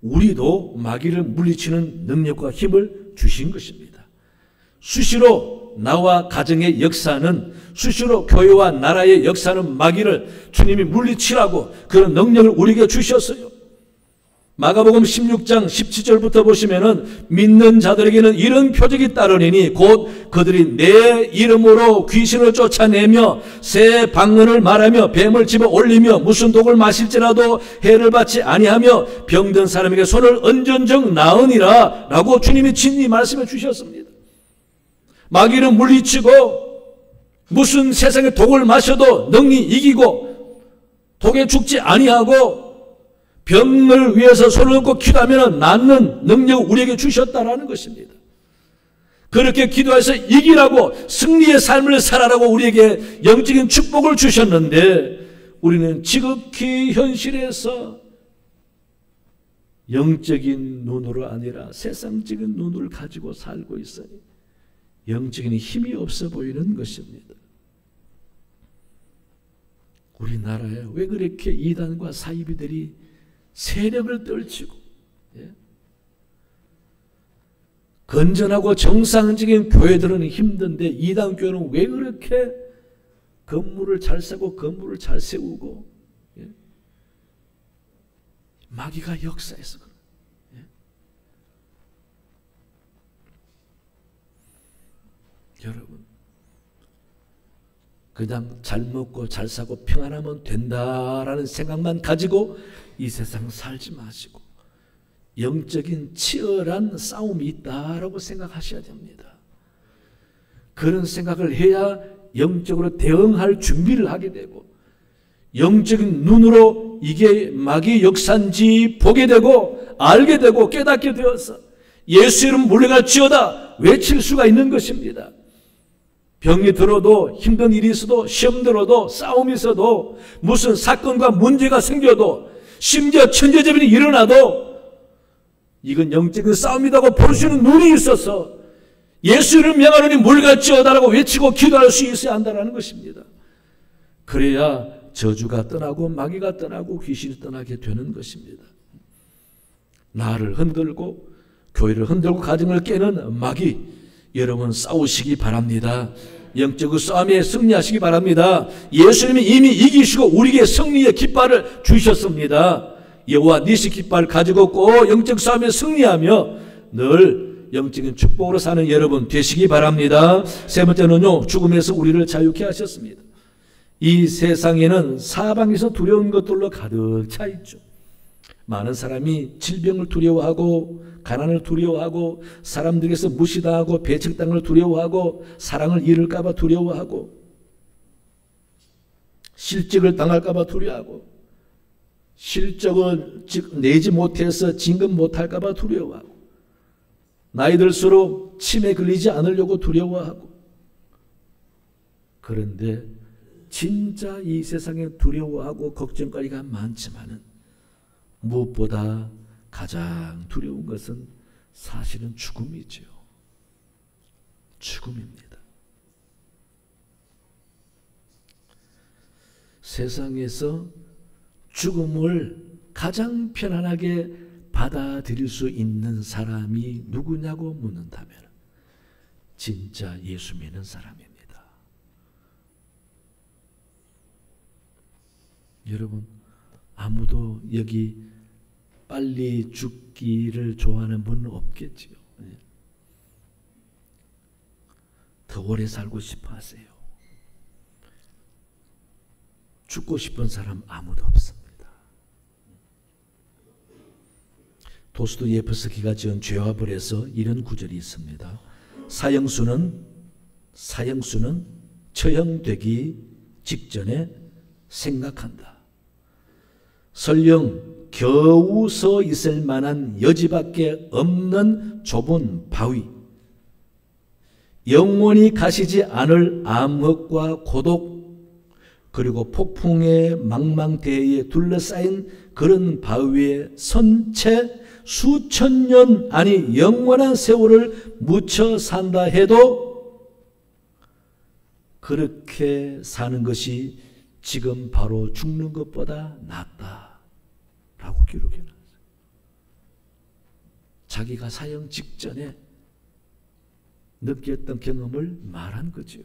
[SPEAKER 1] 우리도 마귀를 물리치는 능력과 힘을 주신 것입니다. 수시로 나와 가정의 역사는, 수시로 교회와 나라의 역사는 마귀를 주님이 물리치라고 그런 능력을 우리에게 주셨어요. 마가복음 16장 17절부터 보시면은 믿는 자들에게는 이런 표적이 따르리니 곧 그들이 내 이름으로 귀신을 쫓아내며 새 방언을 말하며 뱀을 집어 올리며 무슨 독을 마실지라도 해를 받지 아니하며 병든 사람에게 손을 얹은즉 나으니라 라고 주님이 친히 말씀해 주셨습니다. 마귀는 물리치고 무슨 세상의 독을 마셔도 능히 이기고 독에 죽지 아니하고 병을 위해서 손을 얹고 기도하면 낫는 능력을 우리에게 주셨다라는 것입니다. 그렇게 기도해서 이기라고, 승리의 삶을 살아라고 우리에게 영적인 축복을 주셨는데 우리는 지극히 현실에서 영적인 눈으로 아니라 세상적인 눈을 가지고 살고 있어요. 영적인 힘이 없어 보이는 것입니다. 우리나라에 왜 그렇게 이단과 사이비들이 세력을 떨치고 건전하고 정상적인 교회들은 힘든데 이단 교회는 왜 그렇게 건물을 잘 세고 건물을 잘 세우고 마귀가 역사해서 그래요. 여러분, 그냥 잘 먹고 잘 사고 평안하면 된다라는 생각만 가지고 이 세상 살지 마시고 영적인 치열한 싸움이 있다라고 생각하셔야 됩니다. 그런 생각을 해야 영적으로 대응할 준비를 하게 되고, 영적인 눈으로 이게 마귀의 역사인지 보게 되고 알게 되고 깨닫게 되어서 예수 이름 물러갈지어다 외칠 수가 있는 것입니다. 병이 들어도, 힘든 일이 있어도, 시험 들어도, 싸움이 있어도, 무슨 사건과 문제가 생겨도, 심지어 천재지변이 일어나도 이건 영적인 싸움이라고 볼 수 있는 눈이 있어서 예수 이름 명하노니 물갈지어다라고 외치고 기도할 수 있어야 한다는 것입니다. 그래야 저주가 떠나고 마귀가 떠나고 귀신이 떠나게 되는 것입니다. 나를 흔들고 교회를 흔들고 가정을 깨는 마귀, 여러분 싸우시기 바랍니다. 영적 싸움에 승리하시기 바랍니다. 예수님이 이미 이기시고 우리에게 승리의 깃발을 주셨습니다. 여호와 니시 깃발을 가지고 꼭 영적 싸움에 승리하며 늘 영적인 축복으로 사는 여러분 되시기 바랍니다. 세 번째는요, 죽음에서 우리를 자유케 하셨습니다. 이 세상에는 사방에서 두려운 것들로 가득 차 있죠. 많은 사람이 질병을 두려워하고 가난을 두려워하고 사람들에게서 무시당하고 배척당을 두려워하고 사랑을 잃을까 봐 두려워하고 실직을 당할까 봐 두려워하고 실적을 내지 못해서 진급 못할까 봐 두려워하고 나이 들수록 치매 걸리지 않으려고 두려워하고. 그런데 진짜 이 세상에 두려워하고 걱정거리가 많지만은 무엇보다 가장 두려운 것은 사실은 죽음이죠. 죽음입니다. 세상에서 죽음을 가장 편안하게 받아들일 수 있는 사람이 누구냐고 묻는다면 진짜 예수 믿는 사람입니다. 여러분, 아무도 여기 빨리 죽기를 좋아하는 분은 없겠지요. 더 오래 살고 싶어 하세요. 죽고 싶은 사람 아무도 없습니다. 도스토예프스키가 기가 지은 죄와 벌에서 이런 구절이 있습니다. 사형수는 처형되기 직전에 생각한다. 설령 겨우 서 있을 만한 여지밖에 없는 좁은 바위, 영원히 가시지 않을 암흑과 고독, 그리고 폭풍의 망망대해에 둘러싸인 그런 바위에 선 채 수천 년, 아니 영원한 세월을 묻혀 산다 해도 그렇게 사는 것이 지금 바로 죽는 것보다 낫다라고 기록해놨어요. 자기가 사형 직전에 느꼈던 경험을 말한 거죠.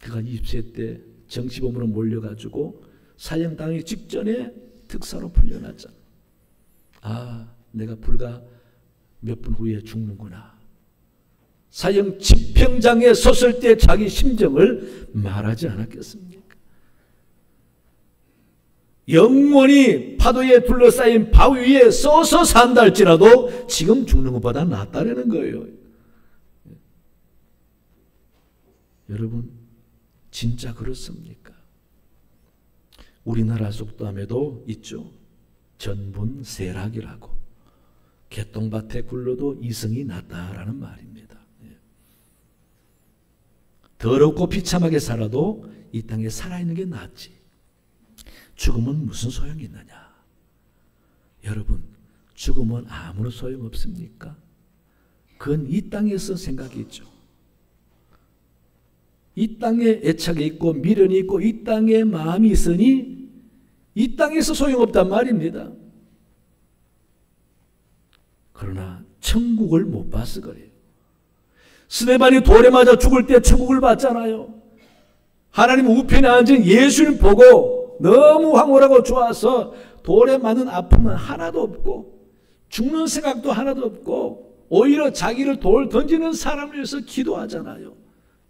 [SPEAKER 1] 그가 20세 때 정치범으로 몰려가지고 사형당하기 직전에 특사로 풀려났잖아. 아, 내가 불과 몇 분 후에 죽는구나. 사형 집행장에 섰을 때 자기 심정을 말하지 않았겠습니까? 영원히 파도에 둘러싸인 바위 위에 서서 산다 할지라도 지금 죽는 것보다 낫다라는 거예요. 여러분, 진짜 그렇습니까? 우리나라 속담에도 있죠. 전분세락이라고. 개똥밭에 굴러도 이승이 낫다라는 말입니다. 더럽고 비참하게 살아도 이 땅에 살아있는 게 낫지. 죽음은 무슨 소용이 있느냐? 여러분, 죽음은 아무런 소용 없습니까? 그건 이 땅에서 생각이 있죠. 이 땅에 애착이 있고 미련이 있고 이 땅에 마음이 있으니 이 땅에서 소용없단 말입니다. 그러나 천국을 못 봐서 그래요. 스데반이 돌에 맞아 죽을 때 천국을 봤잖아요. 하나님 우편에 앉은 예수를 보고 너무 황홀하고 좋아서 돌에 맞는 아픔은 하나도 없고 죽는 생각도 하나도 없고 오히려 자기를 돌 던지는 사람을 위해서 기도하잖아요.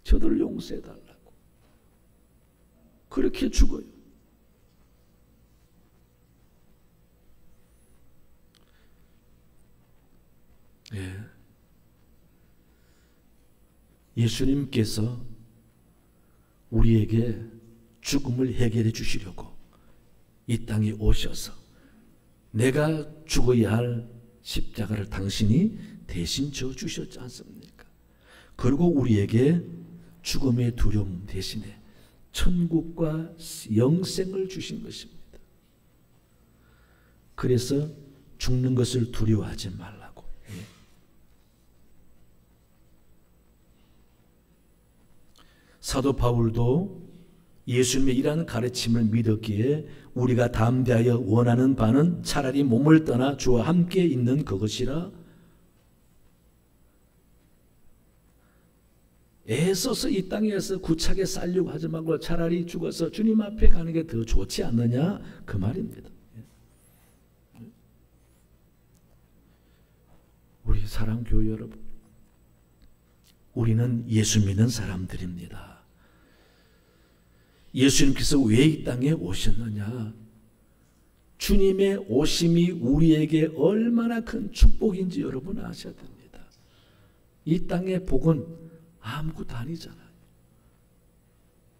[SPEAKER 1] 저들을 용서해달라고. 그렇게 죽어요. 예. 예수님께서 우리에게 죽음을 해결해 주시려고 이 땅에 오셔서 내가 죽어야 할 십자가를 당신이 대신 져 주셨지 않습니까? 그리고 우리에게 죽음의 두려움 대신에 천국과 영생을 주신 것입니다. 그래서 죽는 것을 두려워하지 말라고. 사도 바울도 예수님의 이러한 가르침을 믿었기에 우리가 담대하여 원하는 바는 차라리 몸을 떠나 주와 함께 있는 그것이라 애써서 이 땅에서 구차게 살려고 하지 말고 차라리 죽어서 주님 앞에 가는 게 더 좋지 않느냐 그 말입니다. 우리 사랑교회 여러분, 우리는 예수 믿는 사람들입니다. 예수님께서 왜 이 땅에 오셨느냐? 주님의 오심이 우리에게 얼마나 큰 축복인지 여러분 아셔야 됩니다. 이 땅의 복은 아무것도 아니잖아요.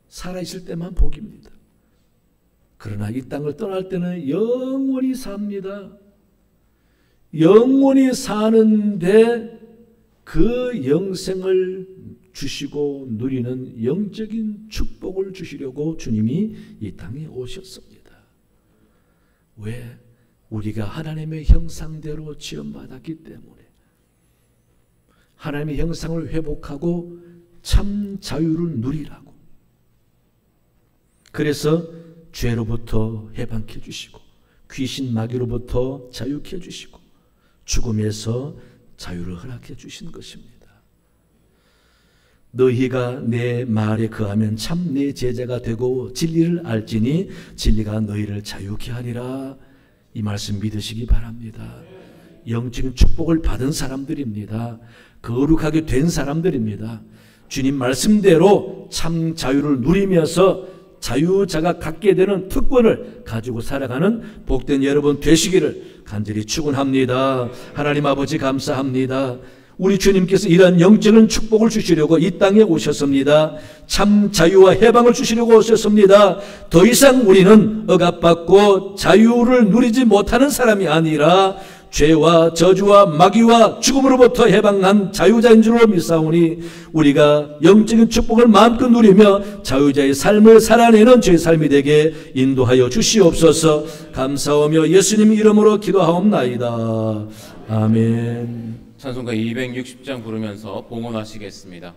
[SPEAKER 1] 살아있을 때만 복입니다. 그러나 이 땅을 떠날 때는 영원히 삽니다. 영원히 사는데 그 영생을 주시고 누리는 영적인 축복을 주시려고 주님이 이 땅에 오셨습니다. 왜? 우리가 하나님의 형상대로 지음받았기 때문에 하나님의 형상을 회복하고 참 자유를 누리라고. 그래서 죄로부터 해방해 주시고 귀신 마귀로부터 자유케 해 주시고 죽음에서 자유를 허락해 주신 것입니다. 너희가 내 말에 거하면 참 내 제자가 되고 진리를 알지니 진리가 너희를 자유케 하리라. 이 말씀 믿으시기 바랍니다. 영적인 축복을 받은 사람들입니다. 거룩하게 된 사람들입니다. 주님 말씀대로 참 자유를 누리면서 자유자가 갖게 되는 특권을 가지고 살아가는 복된 여러분 되시기를 간절히 축원합니다. 하나님 아버지 감사합니다. 우리 주님께서 이러한 영적인 축복을 주시려고 이 땅에 오셨습니다. 참 자유와 해방을 주시려고 오셨습니다. 더 이상 우리는 억압받고 자유를 누리지 못하는 사람이 아니라 죄와 저주와 마귀와 죽음으로부터 해방한 자유자인 줄로 믿사오니 우리가 영적인 축복을 마음껏 누리며 자유자의 삶을 살아내는 저의 삶이 되게 인도하여 주시옵소서. 감사하며 예수님 이름으로 기도하옵나이다. 아멘.
[SPEAKER 3] 찬송가 260장 부르면서 봉헌하시겠습니다.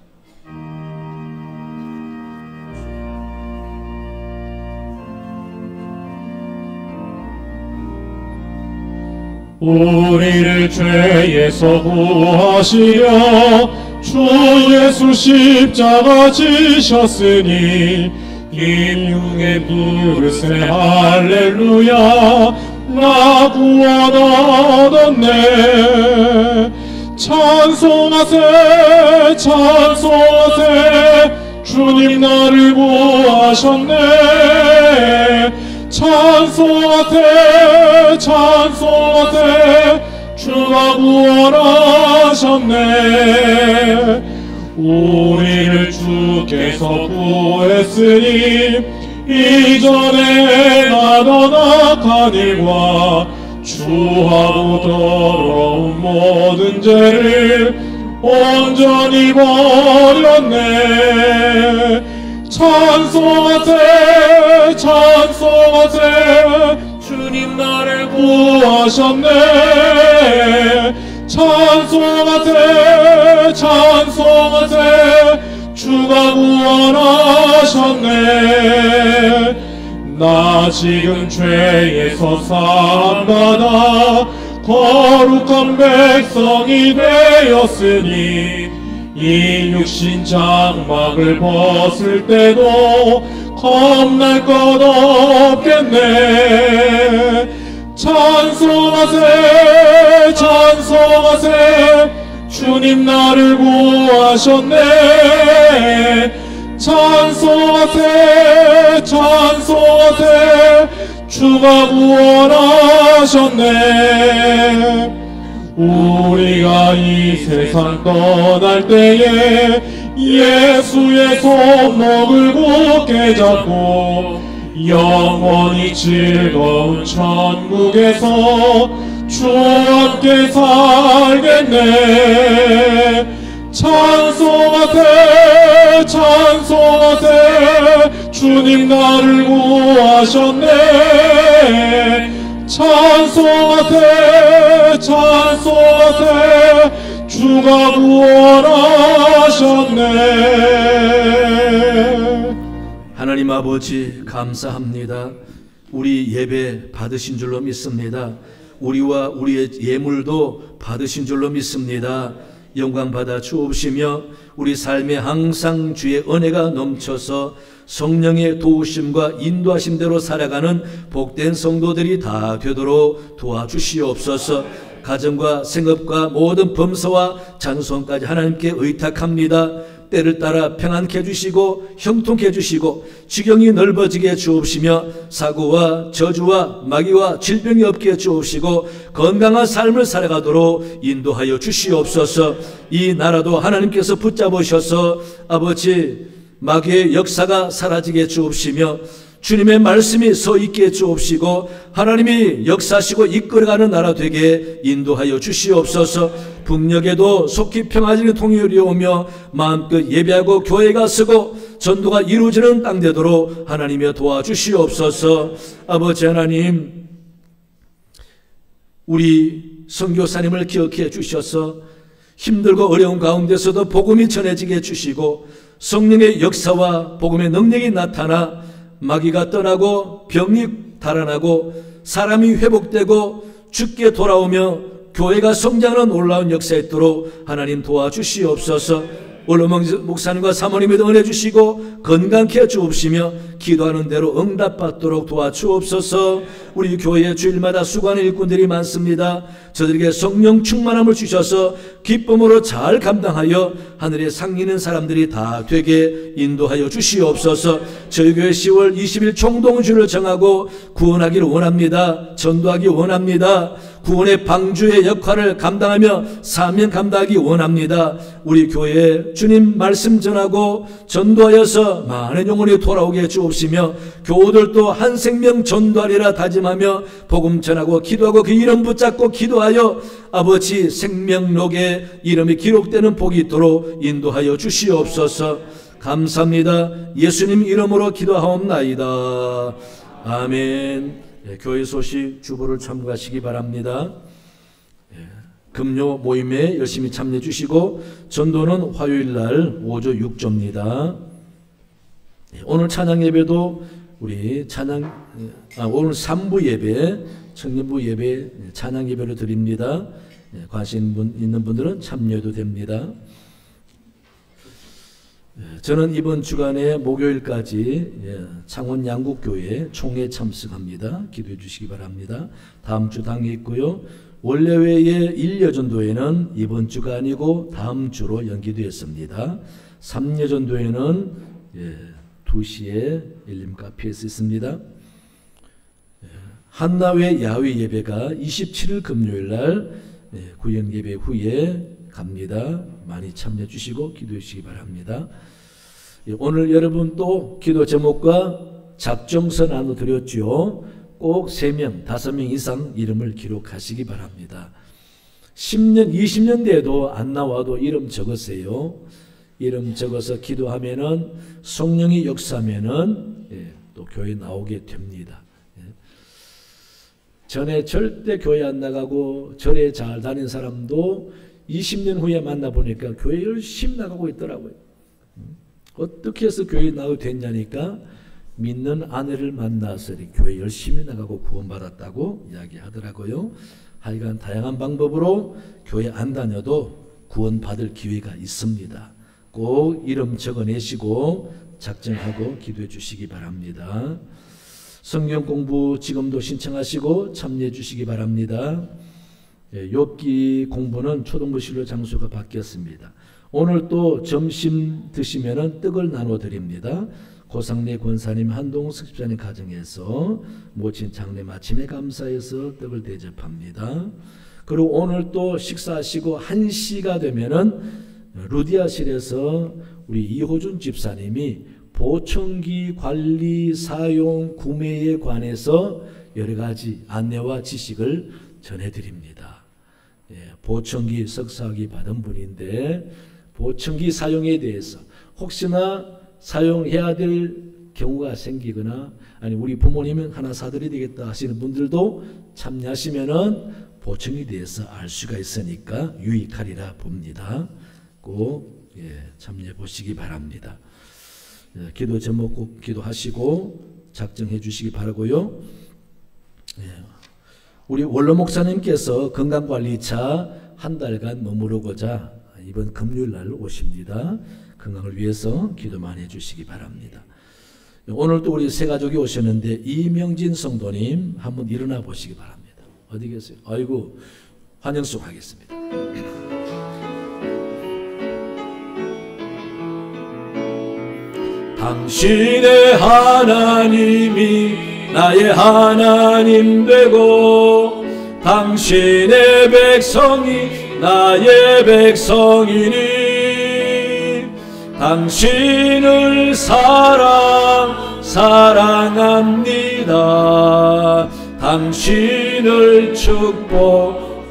[SPEAKER 2] 우리를 죄에서 구하시려 주 예수 십자가 지셨으니 임흉에 부르세 할렐루야 나 구원 얻었네. 찬송하세 찬송하세 주님 나를 구하셨네. 찬송하세 찬송하세 주가 구원하셨네. 우리를 주께서 구했으니 이전에 나던 악한 일과 주하고 더러운 모든 죄를 온전히 버렸네. 찬송하세 찬송하세 주님 나를 구하셨네. 찬송하세 찬송하세 주가 구원하셨네. 나 지금 죄에서 사함받아 거룩한 백성이 되었으니 이 육신 장막을 벗을 때도 겁날 것 없겠네. 찬송하세 찬송하세 주님 나를 구하셨네. 찬송하세 찬송하세 주가 구원하셨네. 우리가 이 세상 떠날 때에 예수의 손목을 굳게 잡고 영원히 즐거운 천국에서 주와 함께 살겠네. 찬송하세 찬송하세 주님 나를 구하셨네. 찬송하세 찬송하세 주가 구원하셨네.
[SPEAKER 1] 하나님 아버지 감사합니다. 우리 예배 받으신 줄로 믿습니다. 우리와 우리의 예물도 받으신 줄로 믿습니다. 영광 받아 주옵시며 우리 삶에 항상 주의 은혜가 넘쳐서 성령의 도우심과 인도하심대로 살아가는 복된 성도들이 다 되도록 도와주시옵소서. 가정과 생업과 모든 범사와 찬송까지 하나님께 의탁합니다. 때를 따라 평안케 해주시고 형통케 해주시고 지경이 넓어지게 해주옵시며 사고와 저주와 마귀와 질병이 없게 해주옵시고 건강한 삶을 살아가도록 인도하여 주시옵소서. 이 나라도 하나님께서 붙잡으셔서 아버지 마귀의 역사가 사라지게 해주옵시며 주님의 말씀이 서 있게 해주옵시고 하나님이 역사하시고 이끌어가는 나라 되게 인도하여 주시옵소서. 북녘에도 속히 평화적인 통일이 오며 마음껏 예배하고 교회가 서고 전도가 이루어지는 땅 되도록 하나님이 도와주시옵소서. 아버지 하나님, 우리 선교사님을 기억해 주셔서 힘들고 어려운 가운데서도 복음이 전해지게 해주시고 성령의 역사와 복음의 능력이 나타나 마귀가 떠나고 병이 달아나고 사람이 회복되고 죽게 돌아오며 교회가 성장하는 놀라운 역사 있도록 하나님 도와주시옵소서. 올로몽 목사님과 사모님에도 은혜 주시고 건강케 해주옵시며 기도하는 대로 응답받도록 도와주옵소서. 우리 교회에 주일마다 수고하는 일꾼들이 많습니다. 저들에게 성령 충만함을 주셔서 기쁨으로 잘 감당하여 하늘에 상리는 사람들이 다 되게 인도하여 주시옵소서. 저희 교회 10월 20일 총동주를 정하고 구원하기를 원합니다. 전도하기 원합니다. 구원의 방주의 역할을 감당하며 사명 감당하기 원합니다. 우리 교회에 주님 말씀 전하고 전도하여서 많은 영혼이 돌아오게 해주옵시며 교우들도 한 생명 전도하리라 다짐하며 복음 전하고 기도하고 그 이름 붙잡고 기도하여 아버지 생명록에 이름이 기록되는 복이 있도록 인도하여 주시옵소서. 감사합니다. 예수님 이름으로 기도하옵나이다. 아멘. 교회 소식 주보를 참고하시기 바랍니다. 금요 모임에 열심히 참여해 주시고 전도는 화요일날 5조 6조입니다. 오늘 찬양 예배도 우리 오늘 3부 예배 청년부 예배 찬양 예배를 드립니다. 관심 있는 분들은 참여해도 됩니다. 저는 이번 주간에 목요일까지 창원 양국교회 총회 참석합니다. 기도해 주시기 바랍니다. 다음 주 당에 있고요. 원래회의 1여전도회는 이번 주가 아니고 다음 주로 연기되었습니다. 3여전도회는 2시에 일림 카페에서 있습니다. 한나회 야외 예배가 27일 금요일날 구역 예배 후에 갑니다. 많이 참여해 주시고 기도해 주시기 바랍니다. 오늘 여러분 또 기도 제목과 작정서 나눠드렸죠. 꼭 3명, 5명 이상 이름을 기록하시기 바랍니다. 10년, 20년 돼도 안 나와도 이름 적으세요. 이름 적어서 기도하면은 성령이 역사하면은 또 교회 나오게 됩니다. 전에 절대 교회 안 나가고 절에 잘 다닌 사람도 20년 후에 만나보니까 교회 열심히 나가고 있더라고요. 어떻게 해서 교회 나오게 됐냐니까 믿는 아내를 만나서 교회 열심히 나가고 구원받았다고 이야기하더라고요. 하여간 다양한 방법으로 교회 안 다녀도 구원받을 기회가 있습니다. 꼭 이름 적어내시고 작정하고 기도해 주시기 바랍니다. 성경 공부 지금도 신청하시고 참여해 주시기 바랍니다. 욥기 공부는 초등부실로 장소가 바뀌었습니다. 오늘 또 점심 드시면은 떡을 나눠 드립니다. 고상래 권사님, 한동숙 집사님 가정에서 모친 장례 마침에 감사해서 떡을 대접합니다. 그리고 오늘 또 식사하시고 1시가 되면은 루디아실에서 우리 이호준 집사님이 보청기 관리, 사용, 구매에 관해서 여러 가지 안내와 지식을 전해드립니다. 보청기 석사학위 받은 분인데 보청기 사용에 대해서 혹시나 사용해야 될 경우가 생기거나 아니 우리 부모님은 하나 사드려야 되겠다 하시는 분들도 참여하시면은 보청기에 대해서 알 수가 있으니까 유익하리라 봅니다. 꼭 참여해 보시기 바랍니다. 기도 제목 꼭 기도하시고 작정해 주시기 바라고요. 우리 원로 목사님께서 건강관리차 한 달간 머무르고자 이번 금요일날 오십니다. 건강을 위해서 기도 많이 해주시기 바랍니다. 오늘 또 우리 세 가족이 오셨는데 이명진 성도님 한번 일어나 보시기 바랍니다. 어디 계세요? 아이고 환영송 하겠습니다. 당신의 하나님이 나의 하나님 되고 당신의 백성이 나의 백성이니 당신을 사랑합니다. 당신을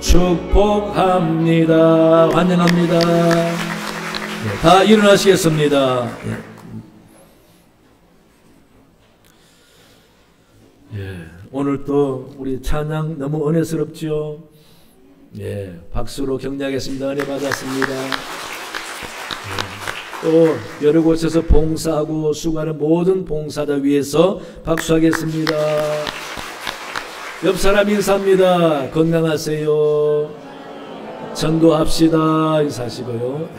[SPEAKER 1] 축복합니다. 환영합니다. 다 일어나시겠습니다. 오늘 또 우리 찬양 너무 은혜스럽죠? 박수로 격려하겠습니다. 은혜 받았습니다. 또 여러 곳에서 봉사하고 수고하는 모든 봉사자 위해서 박수하겠습니다. 옆 사람 인사합니다. 건강하세요. 전도합시다. 인사하시고요.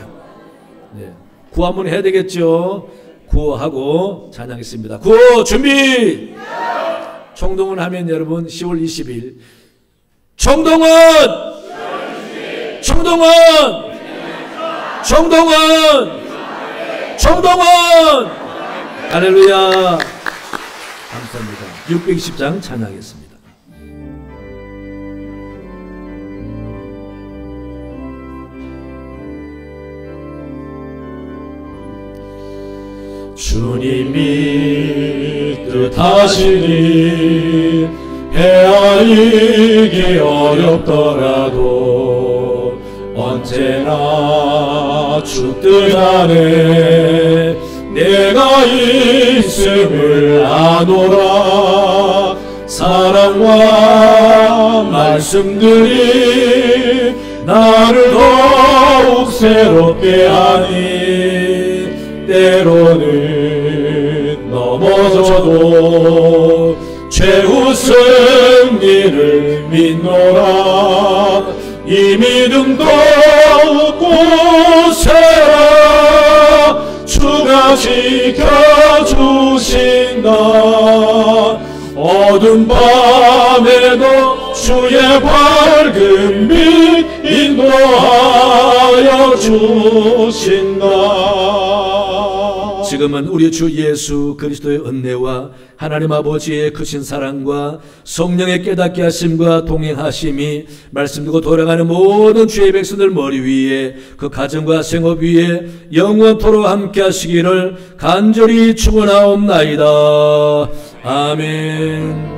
[SPEAKER 1] 구호 한번 해야 되겠죠? 구호하고 찬양했습니다. 구호 준비! 총동원 하면 여러분 10월 20일 총동원! 총동원! 총동원! 총동원! 할렐루야! 감사합니다. 620장 찬양하겠습니다.
[SPEAKER 2] 주님이 뜻하시니 헤아리기 어렵더라도 언제나 주 뜻 안에 내가 있음을 아노라. 사랑과 말씀들이 나를 더욱 새롭게 하니 때로는 넘어져도 최후 승리를 믿노라. 이 믿음 더욱 굳세라. 주가 지켜주신다. 어두운 밤에도 주의 밝은 빛 인도하여 주신다.
[SPEAKER 1] 지금은 우리 주 예수 그리스도의 은혜와 하나님 아버지의 크신 사랑과 성령의 깨닫게 하심과 동행하심이 말씀 듣고 돌아가는 모든 주의 백성들 머리 위에 그 가정과 생업 위에 영원토록 함께 하시기를 간절히 축원하옵나이다. 아멘.